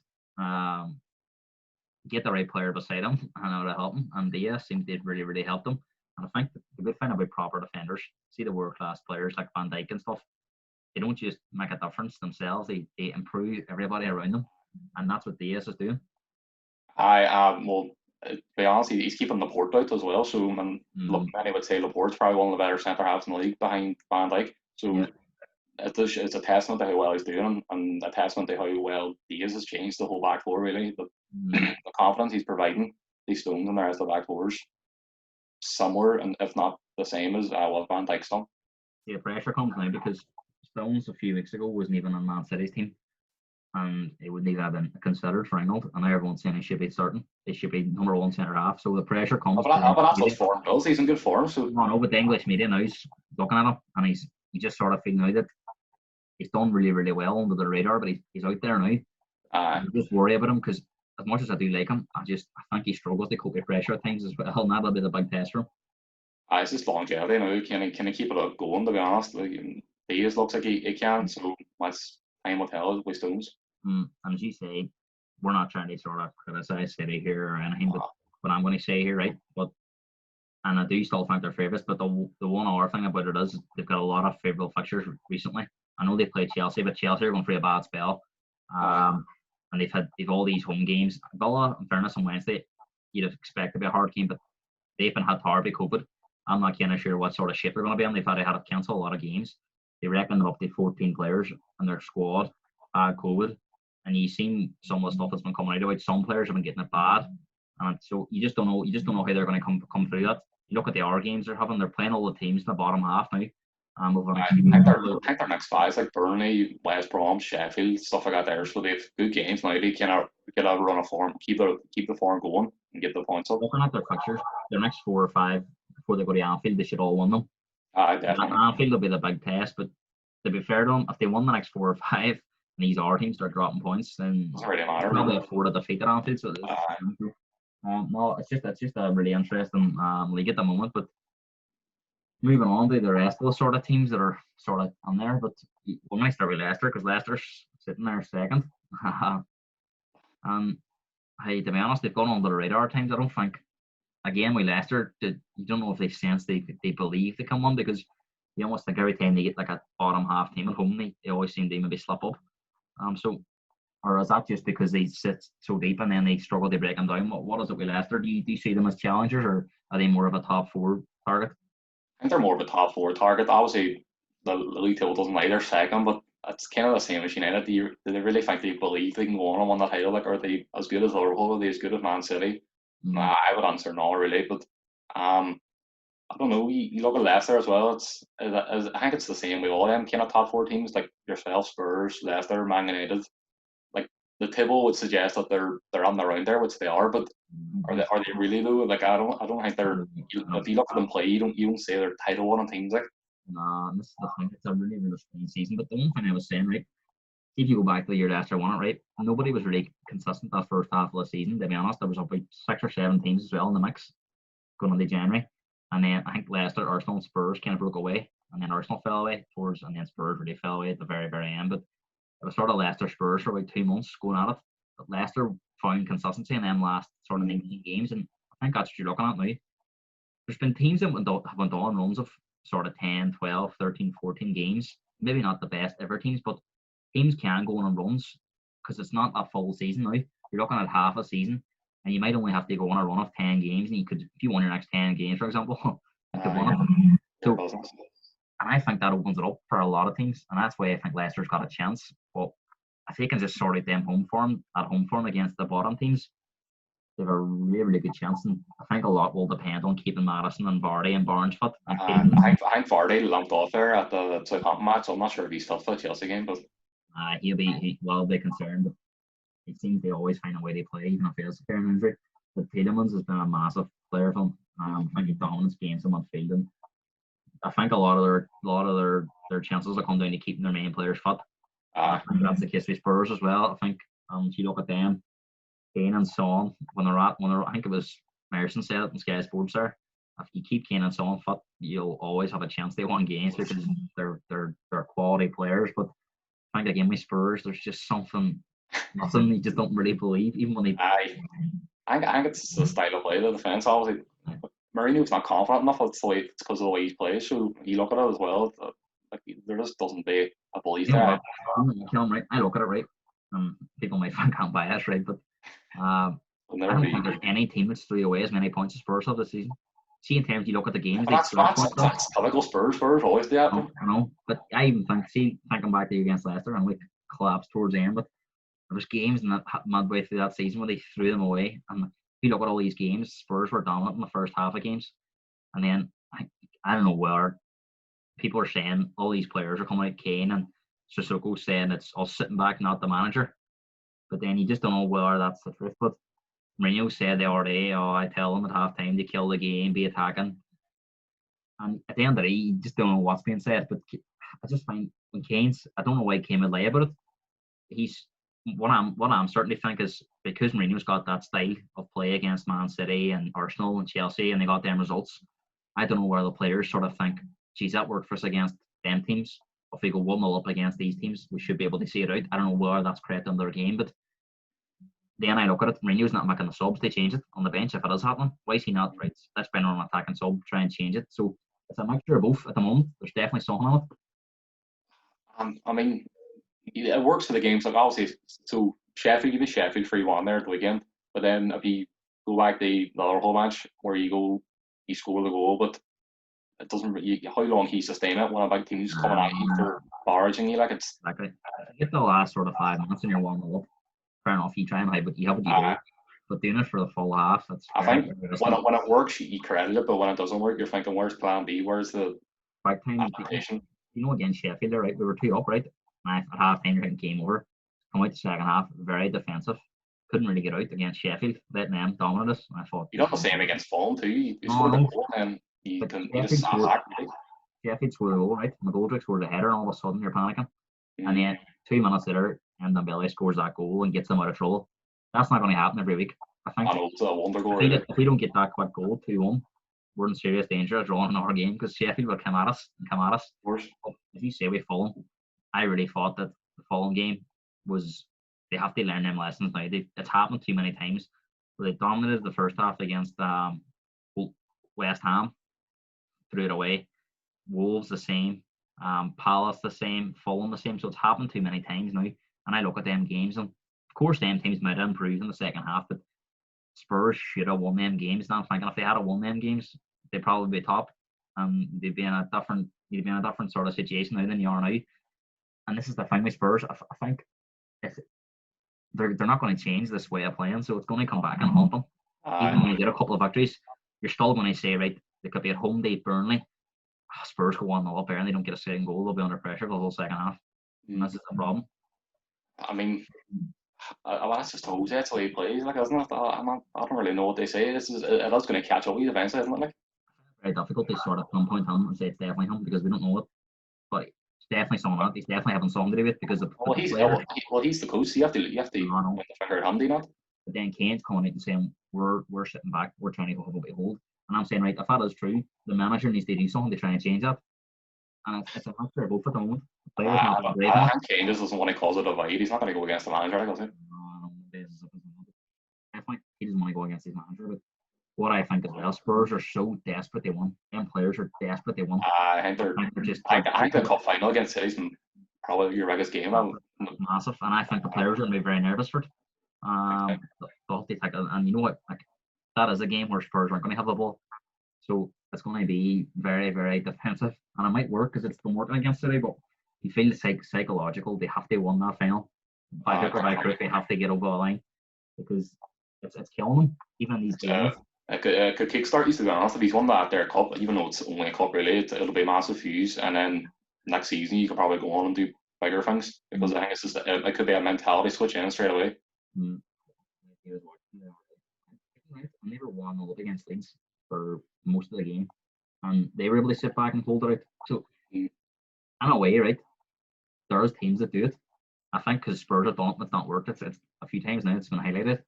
get the right player beside him and it would have helped him. And Diaz seemed to really, really helped him. And I think the good thing about proper defenders, see the world-class players like Van Dijk and stuff, they don't just make a difference themselves. They improve everybody around them. And that's what Diaz is doing. Well, to be honest, he's keeping Laporte out as well. So, look, many would say Laporte's probably one of the better centre halves in the league behind Van Dijk. So, it's a testament to how well he's doing, and a testament to how well Diaz has changed the whole back four. Really, the confidence he's providing these Stones and the rest of the back fours somewhere, and if not the same as what Van Dijk's done. Yeah, pressure comes now because Stones a few weeks ago wasn't even on Man City's team. And it wouldn't even have been considered for England. And now everyone's saying he should be starting. He should be number one centre half. So the pressure comes. But that's what form does. He's in good form. So but the English media now is looking at him, and he just sort of feeling now that he's done really, really well under the radar. But he's out there now. I just worry about him because as much as I do like him, I think he struggles to cope with pressure at times as well. And that'll be the big test for him. It's just longevity now. Can he keep it going? To be honest, Diaz looks like he can. So that's time will tell with Stones. And as you say, we're not trying to sort of criticise City here or anything, but what I'm going to say here, right? And I do still think they're favourites, but the one other thing about it is they've got a lot of favourable fixtures recently. I know they played Chelsea, but Chelsea are going through a bad spell. And they've all these home games. Villa, in fairness, on Wednesday, you'd expect to be a hard game, but they've been hit hard by COVID. I'm not kind of sure what sort of shape they're going to be in. They've had to cancel a lot of games. They reckon they're up to 14 players in their squad had COVID. And you've seen some of the stuff that's been coming out about. Some players have been getting it bad, and so you just don't know. You just don't know how they're going to come through that. You look at the hour games they're having. They're playing all the teams in the bottom half now. I think their next five like Burnley, West Brom, Sheffield, stuff like that. There, so they've good games now. They can get a run of form, keep the form going, and get the points up. Looking at their fixtures, their next 4 or 5 before they go to Anfield, they should all win them. Definitely. Anfield will be the big test, but to be fair to them, if they won the next 4 or 5. And these our teams start dropping points, then doesn't really matter. Probably afford a defeat at Anfield. So no, it's just a really interesting league at the moment. But moving on to the rest of the sort of teams that are sort of on there. But we're going to start with Leicester because Leicester's sitting there second. Hey, to be honest, they've gone under the radar at times. I don't think. Again, with Leicester, you don't know if they sense they believe they can win because you almost think every time they get like a bottom half team at home, they always seem to maybe slip up. Or is that just because they sit so deep and then they struggle to break them down? What is it with Leicester? Do you see them as challengers, or are they more of a top 4 target? I think they're more of a top 4 target. Obviously, the league table doesn't lie, they're second, but it's kind of the same as United. Do they really think they believe they can go on and win the title? Like, are they as good as Liverpool? Are they as good as Man City? I would answer no, really. But I don't know. You look at Leicester as well. I think it's the same with all them kind of top 4 teams, like yourself, Spurs, Leicester, Man United. Like the table would suggest that they're on the round there, which they are. But are they really though? Like I don't think they're. If you look at them play, you don't say they're title winning teams. Like Nah, and this is the thing. It's a really, really strange season. But the one thing I was saying, right, if you go back to the year Leicester won it, right, nobody was really consistent that first half of the season, to be honest. There was about 6 or 7 teams as well in the mix going into January. And then I think Leicester, Arsenal, and Spurs kind of broke away. And then Arsenal fell away towards, and then Spurs really fell away at the very, very end. But it was sort of Leicester Spurs for about 2 months going at it. But Leicester found consistency in them last sort of 19 games. And I think that's what you're looking at now. There's been teams that have went on runs of sort of 10, 12, 13, 14 games. Maybe not the best ever teams, but teams can go on runs because it's not a full season now. You're looking at half a season, and you might only have to go on a run of 10 games, and you could, if you won your next 10 games, for example, you could win it. So, and I think that opens it up for a lot of teams, and that's why I think Leicester's got a chance. But if they can just sort out them home form against the bottom teams, they have a really, really good chance. And I think a lot will depend on keeping Maddison and Vardy and Barnes fit. I think Vardy lumped off there at the Southampton match. So I'm not sure if he's fit for the Chelsea game, but he'll be concerned. But it seems they always find a way to play, even if he has a fair injury. But Tielemans has been a massive player for them. I think he dominates games in midfield, and I think a lot of their chances will come down to keeping their main players fit. I think that's the case with Spurs as well. I think if you look at them, Kane and Son, when they're I think it was Merson said it in Sky Sports there. If you keep Kane and Son fit, you'll always have a chance they win games because they're quality players. But I think again with Spurs, there's just nothing you just don't really believe, even when they. I think it's the style of play, the defence. Obviously, Mourinho's not confident enough. It's because of the way he plays. So you look at it as well. Like there just doesn't be a belief there. Right. I look at it right. People might think I'm biased, right? But I don't think there's any team that's threw away as many points as Spurs have this season. See, in terms you look at the games, that's typical Spurs. Spurs always do that. I know, but I even thinking back to against Leicester and we collapsed towards the end, but there was games in that midway through that season where they threw them away. And if you look at all these games, Spurs were dominant in the first half of games, and then I don't know where people are saying all these players are coming out. Kane and Sissoko saying it's us sitting back, not the manager. But then you just don't know whether that's the truth. But Mourinho said the other day, I tell them at half time to kill the game, be attacking. And at the end of the day, you just don't know what's being said. But I just find when Kane's, I don't know why Kane would lie about it. He's what I'm starting to think is because Mourinho's got that style of play against Man City and Arsenal and Chelsea, and they got them results. I don't know where the players sort of think, geez, that worked for us against them teams. If we go 1-0 up against these teams, we should be able to see it out. I don't know where that's created in their game, but then I look at it, Mourinho's not making the subs to change it on the bench if it is happening. Why is he not? Right, let's bring on an attacking sub, try and change it. So it's a mixture of both at the moment. There's definitely something on it. I mean, it works for the games. Like obviously, so Sheffield, you beat Sheffield 3-1 there at the weekend, but then if you go back to the other whole match where you score the goal, but it doesn't really, how long can you sustain it when a big team's coming at you for barraging you? Like it's exactly. Get the last sort of 5 minutes and you're 1-0 up. Fair enough, you try and hide, but you have what you do. But doing it for the full half, it's I think when it works, you credit it, but when it doesn't work, you're thinking, where's plan B? Where's the back time application? Against Sheffield, right? We were 2 up, right? And at half time, you're hitting game over. Come out the second half, very defensive. Couldn't really get out against Sheffield, letting them dominate us. I thought you got the same against Fulham too. You scored a goal and you just sat back. Sheffield scored a goal, right? McGoldrick scored a header, and all of a sudden you're panicking. And then 2 minutes later, Dembele scores that goal and gets them out of trouble. That's not going to happen every week. I think if we don't get that quick goal, 2-1, we're in serious danger of drawing another game because Sheffield will come at us. Of course. If you say we Fulham, I really thought that the Fulham game was, they have to learn them lessons now. It's happened too many times. They dominated the first half against West Ham, threw it away. Wolves the same, Palace the same, Fulham the same. So it's happened too many times now. And I look at them games, and of course, them teams might have improved in the second half, but Spurs should have won them games. Now I'm thinking if they had won them games, they'd probably be top. They'd be in a different sort of situation now than you are now. And this is the thing with Spurs. I think if they're not going to change this way of playing, so it's going to come back and haunt them. Even when you get a couple of victories, you're still going to say, right, they could be at home to Burnley. Spurs go 1-0 up there and they don't get a second goal. They'll be under pressure for the whole second half. And this is the problem. I mean, that's just Jose. That's the way he plays, like, isn't it? I don't really know what they say. It is going to catch up with you eventually, isn't it? Like, very difficult to sort of pinpoint him and say it's definitely him because we don't know it. But it's definitely someone else. He's definitely having something to do with it because he's the coach. So you have to point the finger at him, do you not? But then Kane's coming out and saying we're sitting back, we're trying to have a bit of hold. And I'm saying, right, if that is true, the manager needs to do something to try and change that. And it's a factor of both at the moment. I think Kane just doesn't want to cause a divide. He's not going to go against the manager, does he? Definitely, he doesn't want to go against his manager. But what I think as well, Spurs are so desperate they won. Them players are desperate they won. I think the cup final against City's probably your biggest game. Massive, and I think the players are going to be very nervous for it. And you know what? Like, that is a game where Spurs aren't going to have the ball, so it's going to be very, very defensive, and it might work because it's been working against City. But you feel psychological. They have to win that final by hook or by crook. They have to get over the line because it's killing them. Even in these games. It could kickstart you, to be honest. If he's won that there cup, even though it's only a cup, really, it'll be a massive fuse. And then next season, you could probably go on and do bigger things because I think it's just it could be a mentality switch in straight away. I never won all against Leeds for most of the game, and they were able to sit back and hold it out. So, in a way, right, there's teams that do it. I think because Spurs have done it, it's not worked. It's a few times now. It's been highlighted,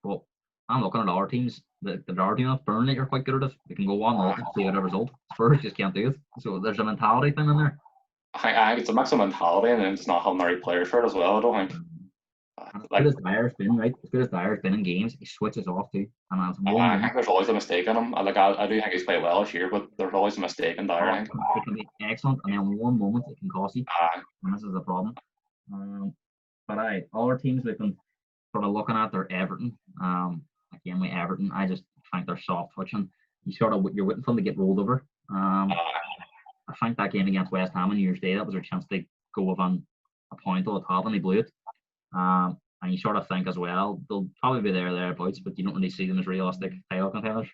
but I'm looking at our teams that are doing it. Burnley are quite good at it. They can go 1-0 and see out a result. Spurs just can't do it. So there's a mentality thing in there. I think it's a mix of mentality and then just not having the right players for it as well. I don't think. As good as Dyer's been, right? As good as Dyer's been in games, he switches off too. And I think there's always a mistake in him. I do think he's played well this year, but there's always a mistake in Dyer. It can be excellent, and then one moment it can cost you. And this is the problem. But all our teams we've been sort of looking at, they're Everton. Again, with Everton, I just think they're soft touching. You're waiting for them to get rolled over. I think that game against West Ham on New Year's Day, that was their chance to go within a point on the top, and they blew it. And you sort of think as well, they'll probably be thereabouts, but you don't really see them as realistic title contenders.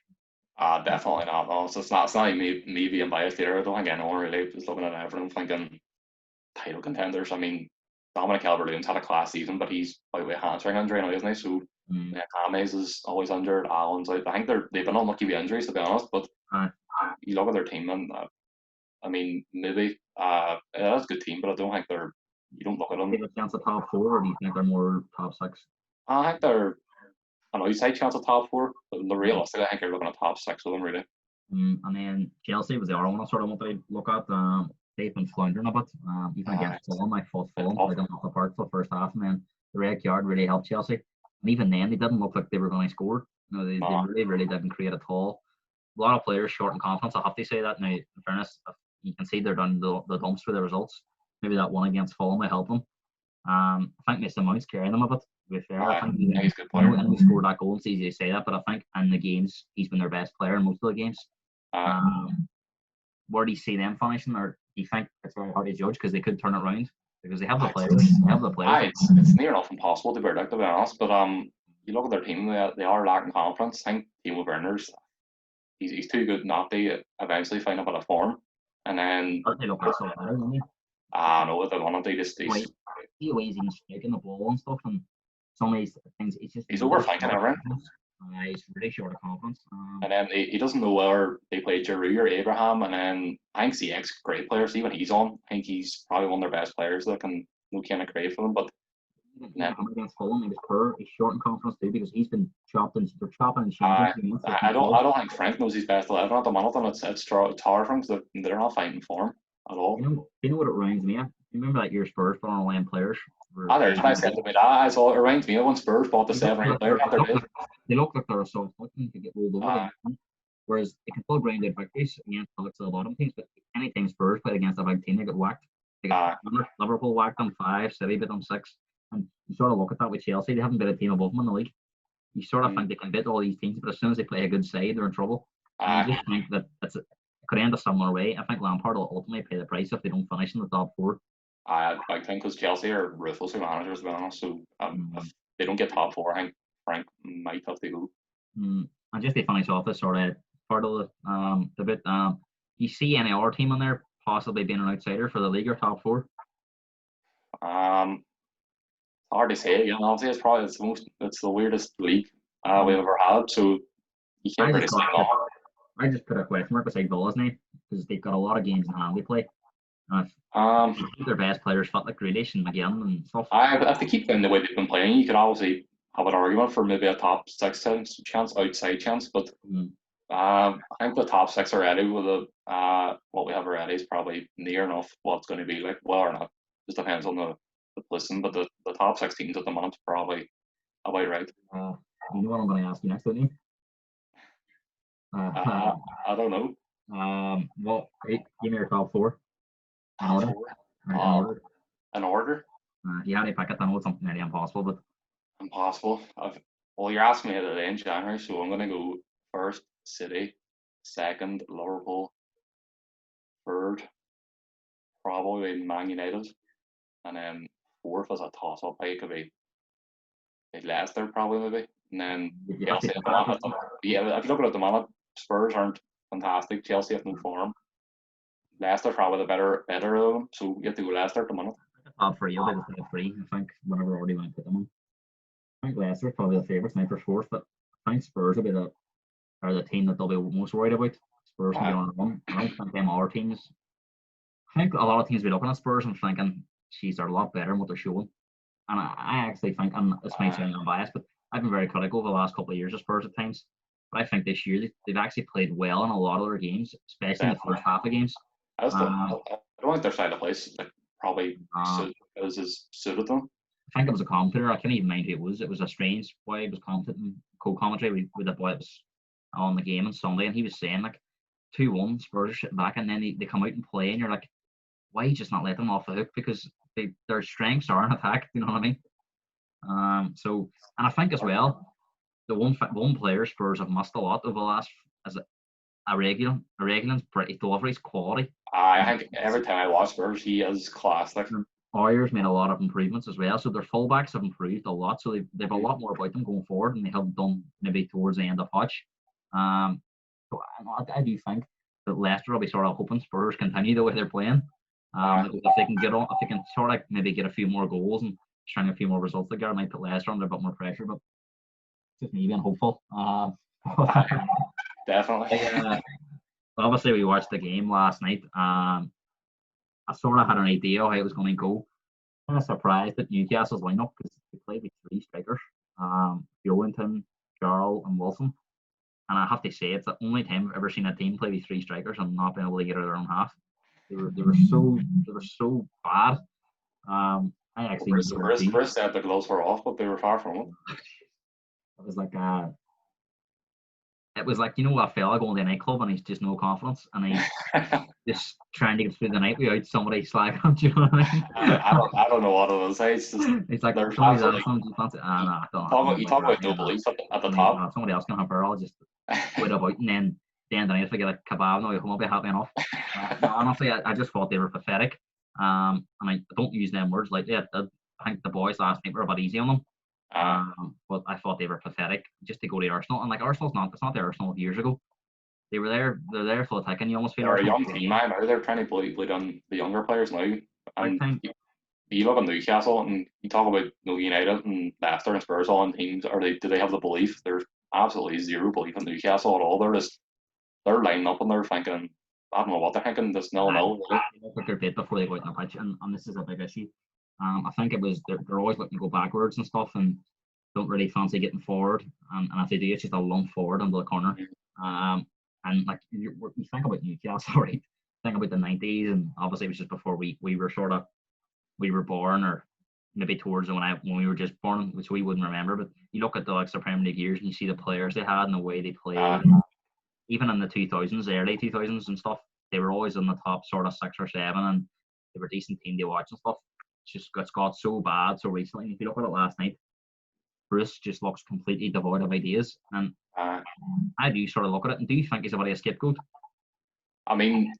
Definitely not. No. It's not even me being biased here. I don't think anyone really is looking at Everton thinking title contenders. I mean, Dominic Calvert-Lewin's had a class season, but he's by way of hamstring injury now, isn't he? So James is always injured. Allen's out. I think they've been unlucky with injuries, to be honest. But you look at their team, and I mean, maybe it is a good team, but I don't think they're. You don't look at them. They have a chance of top 4, or do you think they're more top 6? I think they're an outside chance of top 4, but realistically, I think you're looking at top 6 with them, really. And then Chelsea was the other one I sort of wanted to look at. They've been floundering a bit. Even against Fulham, I thought Fulham played them off the park for the first half, and then the red card really helped Chelsea. And even then, they didn't look like they were going to score. They really, really didn't create at all. A lot of players short in confidence, I have to say that. Now, in fairness, you can see they're down the dumps for the results. Maybe that one against Fulham will help them. I think Mason Mount's carrying them a bit, to be fair. I think he's a good player. And he scored that goal, it's easy to say that, but I think in the games, he's been their best player in most of the games. Where do you see them finishing, or do you think it's very hard to judge because they could turn it around? Because they have the players. It's near enough impossible to predict, to be honest. But you look at their team; they are lacking confidence. I think Timo Werner's he's too good not to eventually find a bit of form, and then. No, what they want to do is he always even striking the ball and stuff, and some of these things he's overthinking everything. He's really short of confidence. And then he doesn't know whether they play Giroud or Abraham, and then I think Ziyech's a great player. See when he's on, I think he's probably one of their best players that can kind of great for them. But against Fulham, he's short in confidence too because he's been chopping and changing. I don't think Frank knows his best 11 at the minute, and it's tar from because they're not fighting for him at all. You know what it reminds me of? Remember that year Spurs brought on 11 players? There's I said to me that. It reminds me of when Spurs bought the 7 or 8 players. They look like they're a soft looking to get rolled over. Whereas they can pull grounded victories against the bottom teams, but anytime Spurs play against a big team, they get whacked. Liverpool whacked them 5, City beat them 6. And you sort of look at that with Chelsea, they haven't been a team above them in the league. You sort of think they can beat all these teams, but as soon as they play a good side, they're in trouble. And you just think that it could end a similar way. I think Lampard will ultimately pay the price if they don't finish in the top 4. I think because Chelsea are ruthless managers, to be honest. So if they don't get top 4, I think Frank might have to go. And just to finish off this sort of part of the bit, you see any other team in there possibly being an outsider for the league or top 4? Hard to say. You know, obviously it's the weirdest league we've ever had. So you can't really say no. I just put a question mark beside Villa's name because they've got a lot of games in hand they play. And if Um, they keep their best players fit like Grealish and McGinn and stuff, if they keep playing the way they've been playing, you could obviously have an argument for maybe a top six chance, outside chance. But mm, I think the top six already with what we have already is probably near enough what it's going to be like. Well or not, just depends on the person. But the top six teams at the moment probably about right. uh, you know what I'm going to ask you next, don't you? Uh, I don't know. Well, right, give me your top four in Top order. four. Right, in Uh, order. in order. You had to pick it. I know it's something nearly impossible, but Impossible. Well, you're asking me today in January, so I'm going to go first City, second Liverpool, third probably Man United, and then fourth as a toss up. I could be Leicester probably maybe, and then you have to Chelsea pick at the that. moment. Yeah, if you look at it at the moment, Spurs aren't fantastic. Chelsea have no form. Leicester probably the better of them, so you have to go Leicester at the moment. Top three, I'll be the top three. I think whenever already went put them on. I think Leicester's probably the favourites now for fourth, but I think Spurs will be the team that they'll be most worried about. Spurs can get on a run. I don't think them other teams. I think a lot of teams will be looking at Spurs and thinking, "Geez, they're a lot better than what they're showing." And I actually think, and this might sound unbiased, but I've been very critical over the last couple of years of Spurs at times. But I think this year they've actually played well in a lot of their games, especially in the Definitely. first half of games. I Um, don't think their style of play like probably uh, suited them. I think it was a commentator. I can't even mind who it was. It was a strange boy. He was commentating, co-commentary with the boy that was on the game on Sunday, and he was saying like 2-1 Spurs are sitting back, and then they come out and play, and you're like, why just not let them off the hook? Because their strengths are in attack. You know what I mean? So, and I think as well, the one player Spurs have missed a lot over the last as a regular. Regular's pretty delivery's quality. I think every time I watch Spurs, he is class. Like, Oyer's made a lot of improvements as well, so their fullbacks have improved a lot. So they've a lot more about them going forward, and they have done maybe towards the end of Hutch. So I do think that Leicester will be sort of hoping Spurs continue the way they're playing. If they can if they can sort of maybe get a few more goals and string a few more results together, it might put Leicester under a bit more pressure. But just me being hopeful. definitely. Obviously, we watched the game last night. I sort of had an idea how it was going to go. Kind of surprised at Newcastle's lineup because they played with three strikers, Billington, Jarl, and Wilson. And I have to say, it's the only time I've ever seen a team play with three strikers and not been able to get out of their own half. They were so bad. I actually Chris said the gloves were off, but they were far from it. it was like you know a fella going to a nightclub and he's just no confidence and he's just trying to get through the night without somebody slagging him. Do you know what I mean? I don't know what it is. It's just He's like, there's somebody's absolutely. asking, do you fancy? I You talk about no belief at the top. Somebody else can have her. I'll just wait about and then the end of the night if I get a kebab, no, I'll be happy enough. No, honestly, I just thought they were pathetic. And I don't use them words lightly. I think the boys last night were a bit easy on them. But I thought they were pathetic just to go to Arsenal. And like Arsenal's not, it's not the Arsenal of years ago. They're there for the taking. You almost feel they're a young team now. They're trying to play on the younger players now. And you look at Newcastle and you talk about United and Leicester and Spurs all in teams. Do they have the belief? There's absolutely zero belief in Newcastle at all. They're lining up and they're thinking, I don't know what they're thinking. This nil. They put their bit before they go out on the pitch, and this is a big issue. I think it was they're always looking to go backwards and stuff, and don't really fancy getting forward. And if they do, it's just a lump forward into the corner. And like you think about Newcastle, right? Think about the 90s, and obviously it was just before we were born, or maybe towards when we were just born, which we wouldn't remember. But you look at the like Premier League years, and you see the players they had and the way they played. Even in the 2000s, early 2000s and stuff, they were always in the top sort of 6 or 7, and they were a decent team to watch and stuff. It's got so bad so recently. And if you look at it last night, Bruce just looks completely devoid of ideas. And I do sort of look at it, and do you think he's a scapegoat? I mean,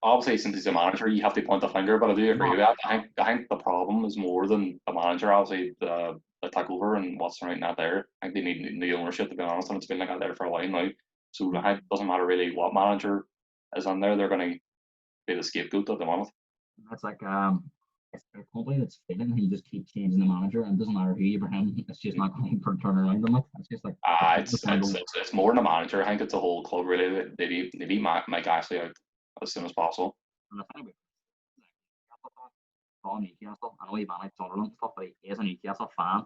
obviously, since he's a manager, you have to point the finger, but I do agree with that. I think the problem is more than the manager. Obviously, the takeover and what's right now there. I think they need new ownership, to be honest, and it's been like that there for a while now. So it doesn't matter really what manager is on there; they're going to be the scapegoat at the moment. It's like It's a company that's failing. You just keep changing the manager, and it doesn't matter who you bring in. It's just not going to turn around them. It's just like It's more than a manager. I think it's a whole club really. They need Mike Ashley out as soon as possible. And the thing about Paul Newcastle, I know he managed Sunderland and stuff, but he is a Newcastle fan.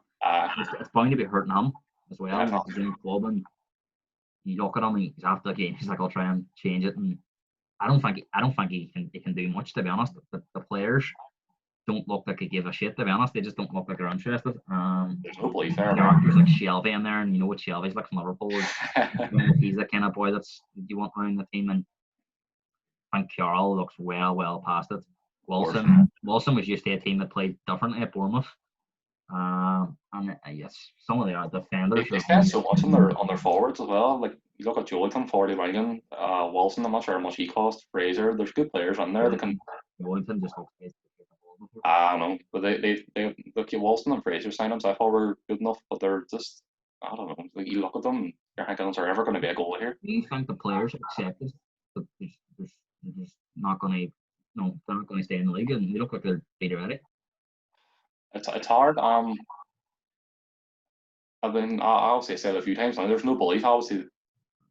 It's bound to be hurting him as well. Yeah, He's in the club, and you look at him, and he's after the game. He's like, "I'll try and change it." And I don't think he can do much, to be honest. The players don't look like they give a shit, to be honest. They just don't look like they're interested. There's no belief there. Characters like Shelby in there, and you know what Shelby's like from Liverpool. He's the kind of boy that's you want around the team, and I think Carroll looks well past it. Wilson was used to a team that played differently at Bournemouth. And yes, some of the defenders. They spend so much on their forwards as well. Like you look at Joelinton, 40 million. Wilson, I'm not sure how much he cost. Fraser, there's good players on there that can. Joelinton just looks. I don't know, but they look at Wilson and Fraser signings. I thought were good enough, but they're just I don't know. Like you look at them, you're thinking, is there ever going to be a goal here? Do you think the players accept it? That they're just not going to. No, they're not going to stay in the league, and they look like they're ready. It's hard. I've been I obviously said it a few times now. There's no belief. Obviously,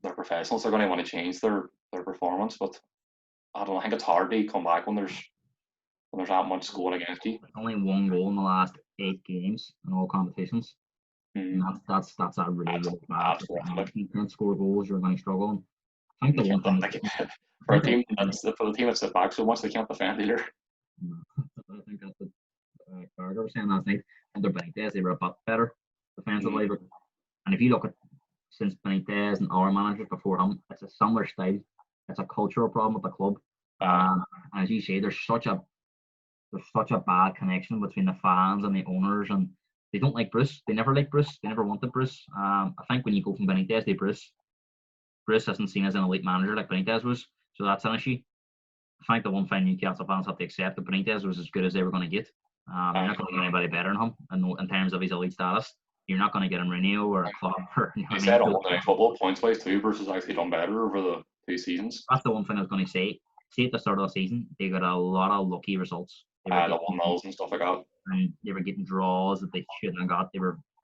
they're professionals. They're going to want to change their performance, but I don't know. I think it's hard to come back when there's that much going against you. Only one goal in the last 8 games in all competitions. And that's a really bad. If you can't score goals, you're going to struggle. I think the one thing for the team that's sit back so much, they can't defend either. I think that's what Carter was saying last night. Under Benitez, they were a bit better defensively. And if you look at since Benitez and our managers before him, it's a similar style. It's a cultural problem with the club. As you say, there's such a bad connection between the fans and the owners, and they don't like Bruce. They never liked Bruce. They never wanted Bruce. I think when you go from Benitez to Bruce isn't seen as an elite manager like Benitez was, so that's an issue. I think the one thing Newcastle fans have to accept that Benitez was as good as they were going to get. You're not going to get anybody better than him in terms of his elite status. You're not going to get a Mourinho or a Klopp. He said on Monday Night Football points-wise too, Bruce has actually done better over the 2 seasons. That's the one thing I was going to say. See, at the start of the season, they got a lot of lucky results. The 1-0s and stuff like that. And they were getting draws that they shouldn't have got.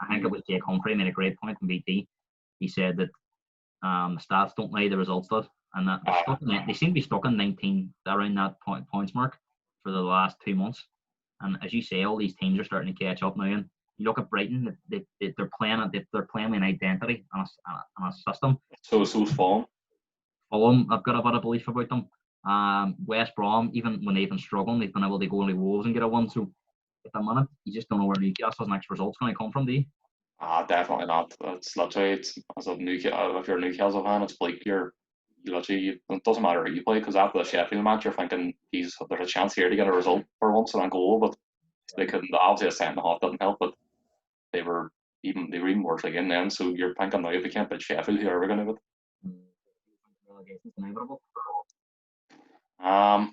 I think it was Jake Humphrey made a great point in BT. He said that the stats don't lie, the results did. And that they seem to be stuck in 19 around that points mark for the last 2 months. And as you say, all these teams are starting to catch up now. And you look at Brighton; they're playing an identity and a system. So's Fulham. I've got a bit of belief about them. West Brom, even when they've been struggling, they've been able to go into Wolves and get a win. So at the minute, you just don't know where Newcastle's next result's going to come from, do you? Definitely not. It's literally if you're a Newcastle fan, it's like it doesn't matter who you play, because after the Sheffield match, you're thinking there's a chance here to get a result for once and a goal, but they couldn't. Obviously, a second half didn't help, but they were even worse again then. So you're thinking now, if they can't beat Sheffield, who are we going to beat? Relegation's inevitable. At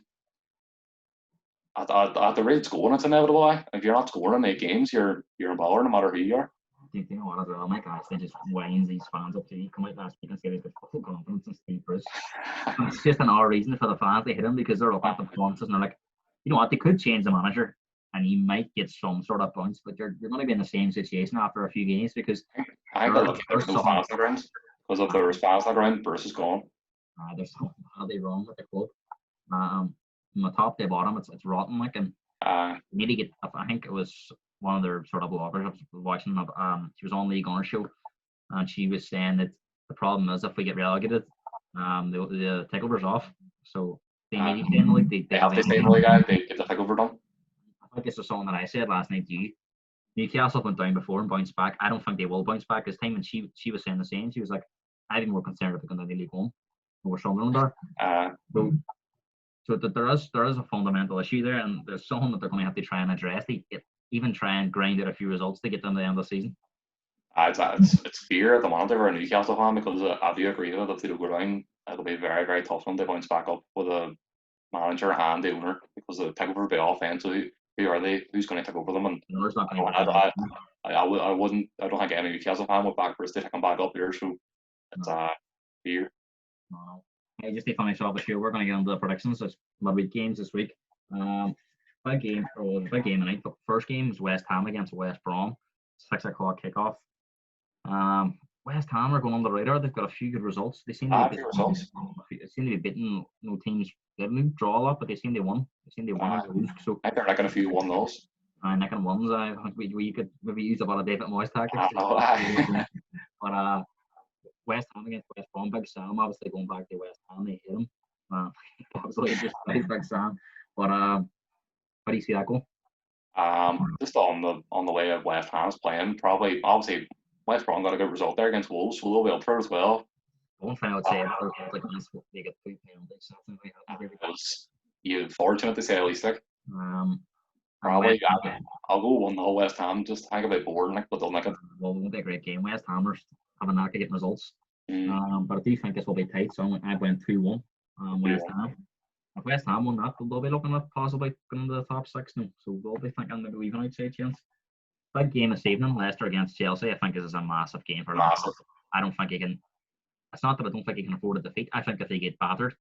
the rate it's going, it's inevitable. If you're not scoring in 8 games, you're a baller no matter who you are. You know what as well, Mike Ashley just winds these fans up to you. Come out last week and say they've got full confidence in Steve Bruce. And it's just another reason for the fans to hit him, because they're looking at the performances and they're like, you know what, they could change the manager and you might get some sort of bounce, but you're going to be in the same situation after a few games, because I think they're lucky there's no fans on the ground, because if there was fans on the ground, Bruce is gone. There's something badly wrong with the club. From the top to bottom, it's rotten. Like, and you need to get. I think it was one of their sort of bloggers I was watching. She was on League Honor show, and she was saying that the problem is if we get relegated, the takeover's off. So they need to stay in the league. They have to stay in the league. They get the takeover done. I think this was something that I said last night to you. Newcastle went down before and bounced back. I don't think they will bounce back this time. And she was saying the same. She was like, I'd be more concerned if they go down the League One over Sunderland are. So that there is a fundamental issue there, and there's something that they're going to have to try and address. Even try and grind out a few results to get them to the end of the season. It's fear at the moment if you're a Newcastle fan, because I do agree with it. If they do go down, it'll be very, very tough when they bounce back up with a manager and the owner, because the takeover will be off then. So who are they? Who's going to take over them? And I don't think any Newcastle fan would back Bruce to take them back up here. So it's fear. No. Hey, just to finish off the show, we're going to get into the predictions. There's midweek games this week. big game. Oh, big game tonight. The first game was West Ham against West Brom. 6 o'clock kickoff. West Ham are going on the radar. They've got a few good results. They seem to be results. They seem to be beating teams. They didn't draw a lot, but they seem they won. They seem they won and lose. So I think they're making a few 1-0s. Nicking ones. I think we could maybe use a bit of David Moyes tactics. But West Ham against West Brom, Big Sam obviously going back to West Ham, they hit him. Obviously just Big Sam. But how do you see that go? Just on the way of West Ham's playing, probably obviously West Brom got a good result there against Wolves, so they'll be up for it as well. One thing I would say about those games like this, they get 2 penalties, something like that. You're fortunate to say at least, like. Probably. I'll go 1-0 West Ham. Just I think a bit boring, like, but they'll make it. Well, it won't be a great game. West Hamers have a knack of getting results. But I do think this will be tight, so I went 2-1. West Ham. If West Ham won that, they'll be looking at possibly going into the top 6 now. So they'll be thinking maybe we've an outside chance. Big game this evening, Leicester against Chelsea. I think this is a massive game for Leicester. I don't think he can. It's not that I don't think he can afford a defeat. I think if they get battered,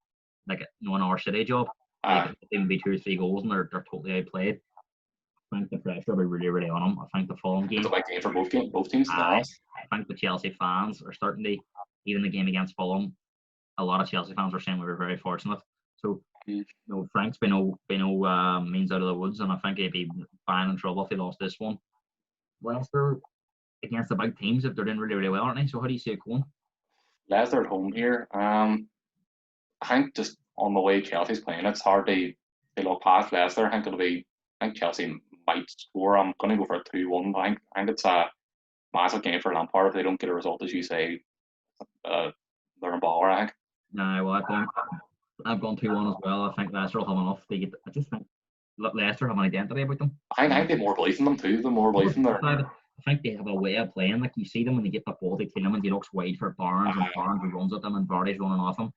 like an our City job, they can be 2 or 3 goals and they're totally outplayed. I think the pressure will be really, really on them. I think the Fulham game. It's a big game for both teams. I think the Chelsea fans are starting to, even the game against Fulham, a lot of Chelsea fans were saying we were very fortunate. So, Frank's been no means out of the woods, and I think he'd be bang in trouble if he lost this one. Leicester against the big teams, if they're doing really, really well, aren't they? So how do you see it going? Leicester at home here. I think just on the way Chelsea's playing, it's hard to look past Leicester. I think Chelsea might score. I'm going to go for a 2-1. I think it's a massive game for Lampard if they don't get a result, as you say. They're in bother, I think. No, well, I've gone 2-1 as well. I think Leicester will have enough to get. I just think Leicester have an identity about them. I think they have more belief in them too. The more belief in them. I think they have a way of playing. Like you see them when they get the ball, they kill him, and he looks wide for Barnes, and Barnes runs at them, and Vardy's running off him.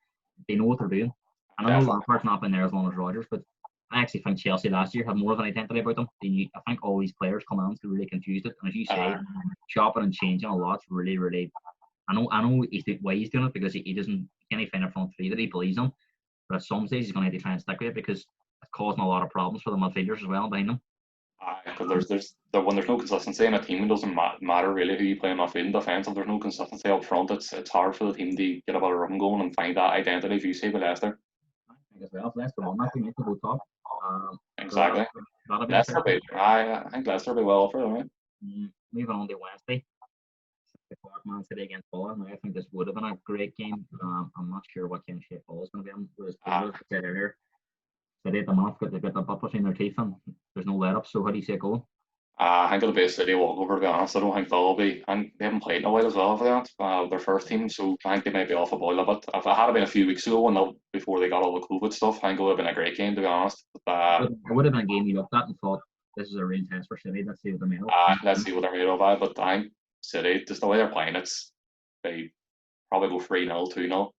They know what they're doing. And I know Lampard's not been there as long as Rodgers, but I actually think Chelsea last year had more of an identity about them. I think all these players come on to really confused it. And as you say, chopping and changing a lot's really, really. I know why he's doing it because he can't find a front three that he believes in. But at some stage he's going to have to try and stick with it because it's causing a lot of problems for the midfielders as well behind them. Because when there's no consistency in a team, it doesn't matter really who you play in midfield and defence. If there's no consistency up front, it's hard for the team to get a bit of rhythm going and find that identity, if you say, with Leicester. I think as well, if Leicester won that, they need to go top. Exactly. I think Leicester will be well for them, right? Moving on to Wednesday. Man City against Fulham. I think this would have been a great game. I'm not sure what kind of shape Fulham is going to be in. As I said earlier, City at the moment got the butt between their teeth and there's no let up. So how do you see it going? I think it'll be a City walkover, to be honest. I don't think they'll be. And they haven't played in a while as well, for that. Their first team, so I think they might be off a boil a bit. If it had been a few weeks ago before they got all the COVID stuff, I think it would have been a great game, to be honest. But, it would have been a game you looked at and thought, this is a real test for City. Let's see what they're made of. Let's see what they're made of. But I think City, just the way they're playing, they probably go 3-0, 2-0.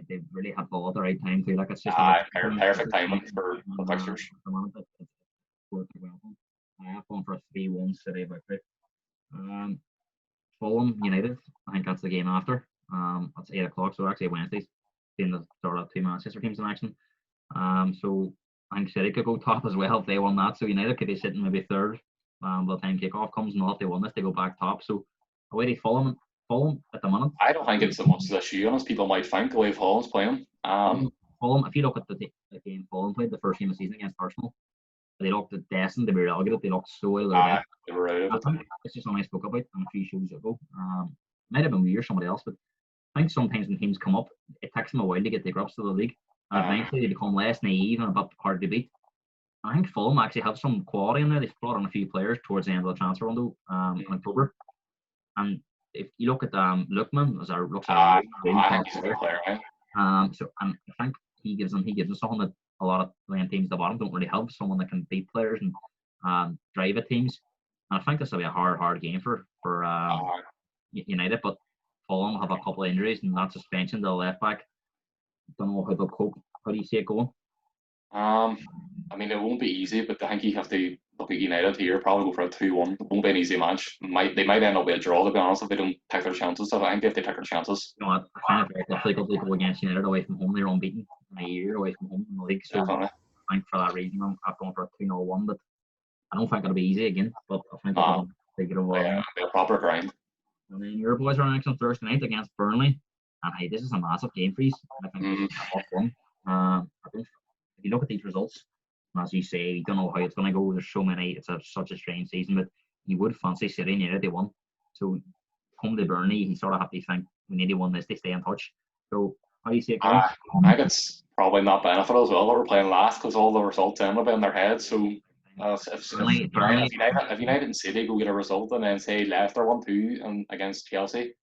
They really have ball at the right time too. Like it's just perfect timing for the fixtures. I have gone for a 3-1 City victory. Fulham United, I think that's the game after. That's 8 o'clock, so actually Wednesday's being the start of 2 Manchester teams in action. So I think City could go top as well if they won that. So United could be sitting maybe third by the time kickoff comes, and if they won this, they go back top. So away to Fulham at the moment. I don't think it's so much as a shoe, as people might think, the way Fulham's playing. Fulham, if you look at the game Fulham played the first game of the season against Arsenal, they looked destined to be relegated. They looked so ill. They were out. I think it's just something I spoke about on a few shows ago. Might have been me or somebody else, but I think sometimes when teams come up, it takes them a while to get their grubs to the league. And eventually they become less naive and a bit hard to beat. I think Fulham actually have some quality in there. They've brought on a few players towards the end of the transfer window in October. And if you look at Lookman, he's a player, right? So I think he gives them something that a lot of playing teams at the bottom don't really have. Someone that can beat players and drive at teams. And I think this will be a hard game for United. But Fulham have a couple of injuries and that suspension to the left back. Don't know how they'll cope. How do you see it going? I mean, it won't be easy, but I think you have to look at United here. Probably go for a 2-1. It won't be an easy match. They might end up with a draw, to be honest, if they don't take their chances. So I think if they take their chances. You know what? I find it very difficult to go against United away from home. They're unbeaten in a year away from home in the league. So I think for that reason, I'm going for a 2-0 win, but I don't think it'll be easy again. But I think they'll take it over. Yeah, a proper grind. And then your boys are next on Thursday night against Burnley. And hey, this is a massive game for you. I think this is a tough one. If you look at these results, and as you say, you don't know how it's going to go. There's so many. It's such a strange season, but you would fancy City near they won. So come to Burnley, you sort of have to think we need to win this to stay in touch. So how do you see it going? I think it's probably not benefit as well that we're playing last because all the results end up in their heads. So if United and City go get a result and then say Leicester 1-2 and against Chelsea,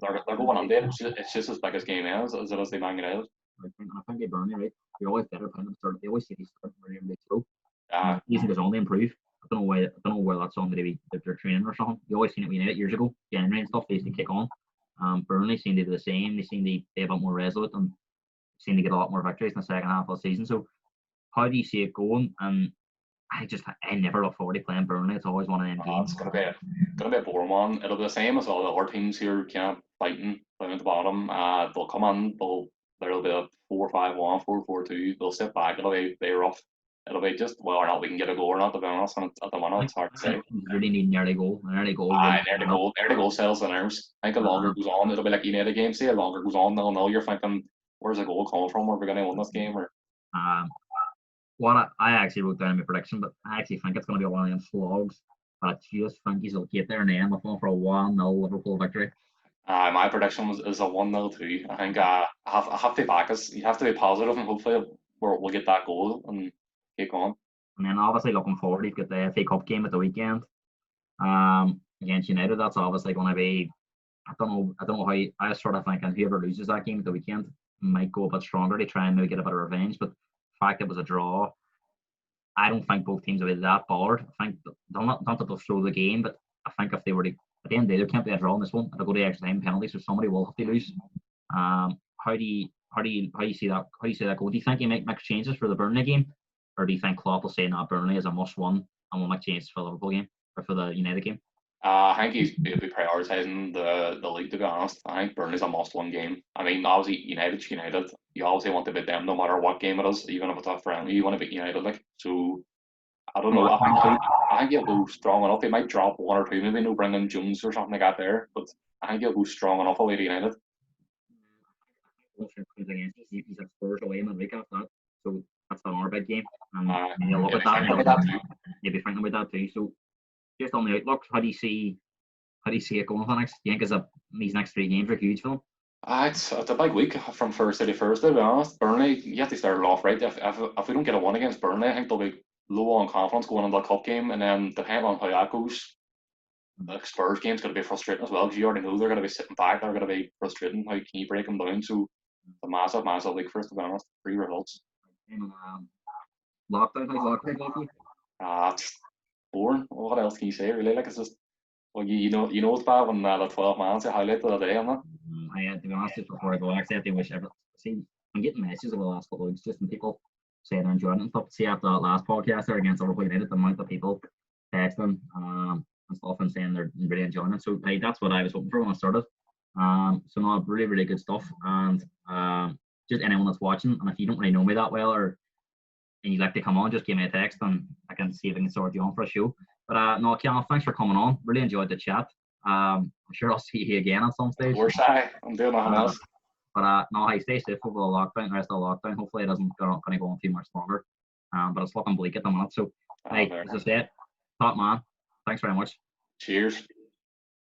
they're going on there. It's just as big as game ends as it is the Man United. I think they Burnley, right? They're always better playing them start. They always say they start really slow. Season goes on to improve. I don't know where that's on maybe they're training or something. You always seen it with United years ago. January and stuff, they used to kick on. Burnley seem to do the same. They seem to be a bit more resolute and seem to get a lot more victories in the second half of the season. So how do you see it going? And I never look forward to playing Burnley. It's always one of them games. It's gonna be a boring one. It'll be the same as all the other teams here, kind of fighting down at the bottom. They'll come in. There'll be a 4-5-1, 4-4-2. They'll sit back. It'll be rough. It'll be just whether or not we can get a goal or not. To be honest, and at the moment it's hard to say. You really need an early goal. Early goal sells the nerves. I think the longer it goes on, it'll be like United game. Say the longer it goes on, they'll know you're thinking, where's the goal coming from? Are we going to win this game? Or what I actually wrote down my prediction, but I actually think it's going to be one of them slogs. I just think he'll get there in the end. I'm going for a 1-0 Liverpool victory. My prediction is a 1-0 too. I think I have to back us. You have to be positive, and hopefully we'll get that goal and keep on. And then obviously looking forward, you've got the FA Cup game at the weekend against United. That's obviously going to be. I don't know how. I sort of think, and whoever loses that game at the weekend might go a bit stronger to try and maybe get a bit of revenge. But the fact it was a draw, I don't think both teams will be that bothered. I think not that they'll throw the game, but I think if they were to, at the end of the day, there can't be a draw in this one. It'll go to extra time penalties, so somebody will have to lose. How do you see that? How do you see that go? Do you think you make changes for the Burnley game, or do you think Klopp will say, "No, Burnley is a must-win, and we'll make changes for the Liverpool game or for the United game"? I think he'll be prioritising the league, to be honest. I think Burnley's a must-win game. I mean, obviously, United's United. You obviously want to beat them no matter what game it is, even if it's a friendly. You want to beat United, like. So, I don't know. I think he'll go strong enough. He might drop one or two, maybe no bring in Jones or something like that there, but I think he'll go strong enough away to United. He's at Spurs away in the week after that, so that's another big game. And you'll look at that. You'll be thinking about that too. So, just on the outlook, how do you see it going for next? Do you think these next 3 games are huge for them? It's a big week from Thursday to Thursday, to be honest. Burnley, you have to start it off right. If we don't get a win against Burnley, I think they'll be low on confidence going into the cup game, and then depending on how that goes, the Spurs game's going to be frustrating as well because you already know they're going to be sitting back. They're going to be frustrating. How can you break them down? So it's a massive week for us, to be honest. 3 results. Lockdown, how's lockdown going for you? It's boring. What else can you say? Really, like it's just. Well, you know it's bad when the 12 man say highlight of the day, isn't it? I to be honest, just before I go, actually, I do wish I'm getting messages over the last couple of weeks just from people saying they're enjoying it and stuff. See, after that last podcast there against Liverpool United, the amount of people texting and stuff and saying they're really enjoying it. So that's what I was hoping for when I started. So no, really good stuff. And just anyone that's watching, and if you don't really know me that well and you'd like to come on, just give me a text and I can see if I can sort you on for a show. But no, Calum, thanks for coming on. Really enjoyed the chat. I'm sure I'll see you again at some stage. Of course, I'm doing nothing else. But no, hey, stay safe over the lockdown, the rest of the lockdown. Hopefully it doesn't go on too much longer. But it's looking bleak at the minute. So, hey, as I said, top man, thanks very much. Cheers.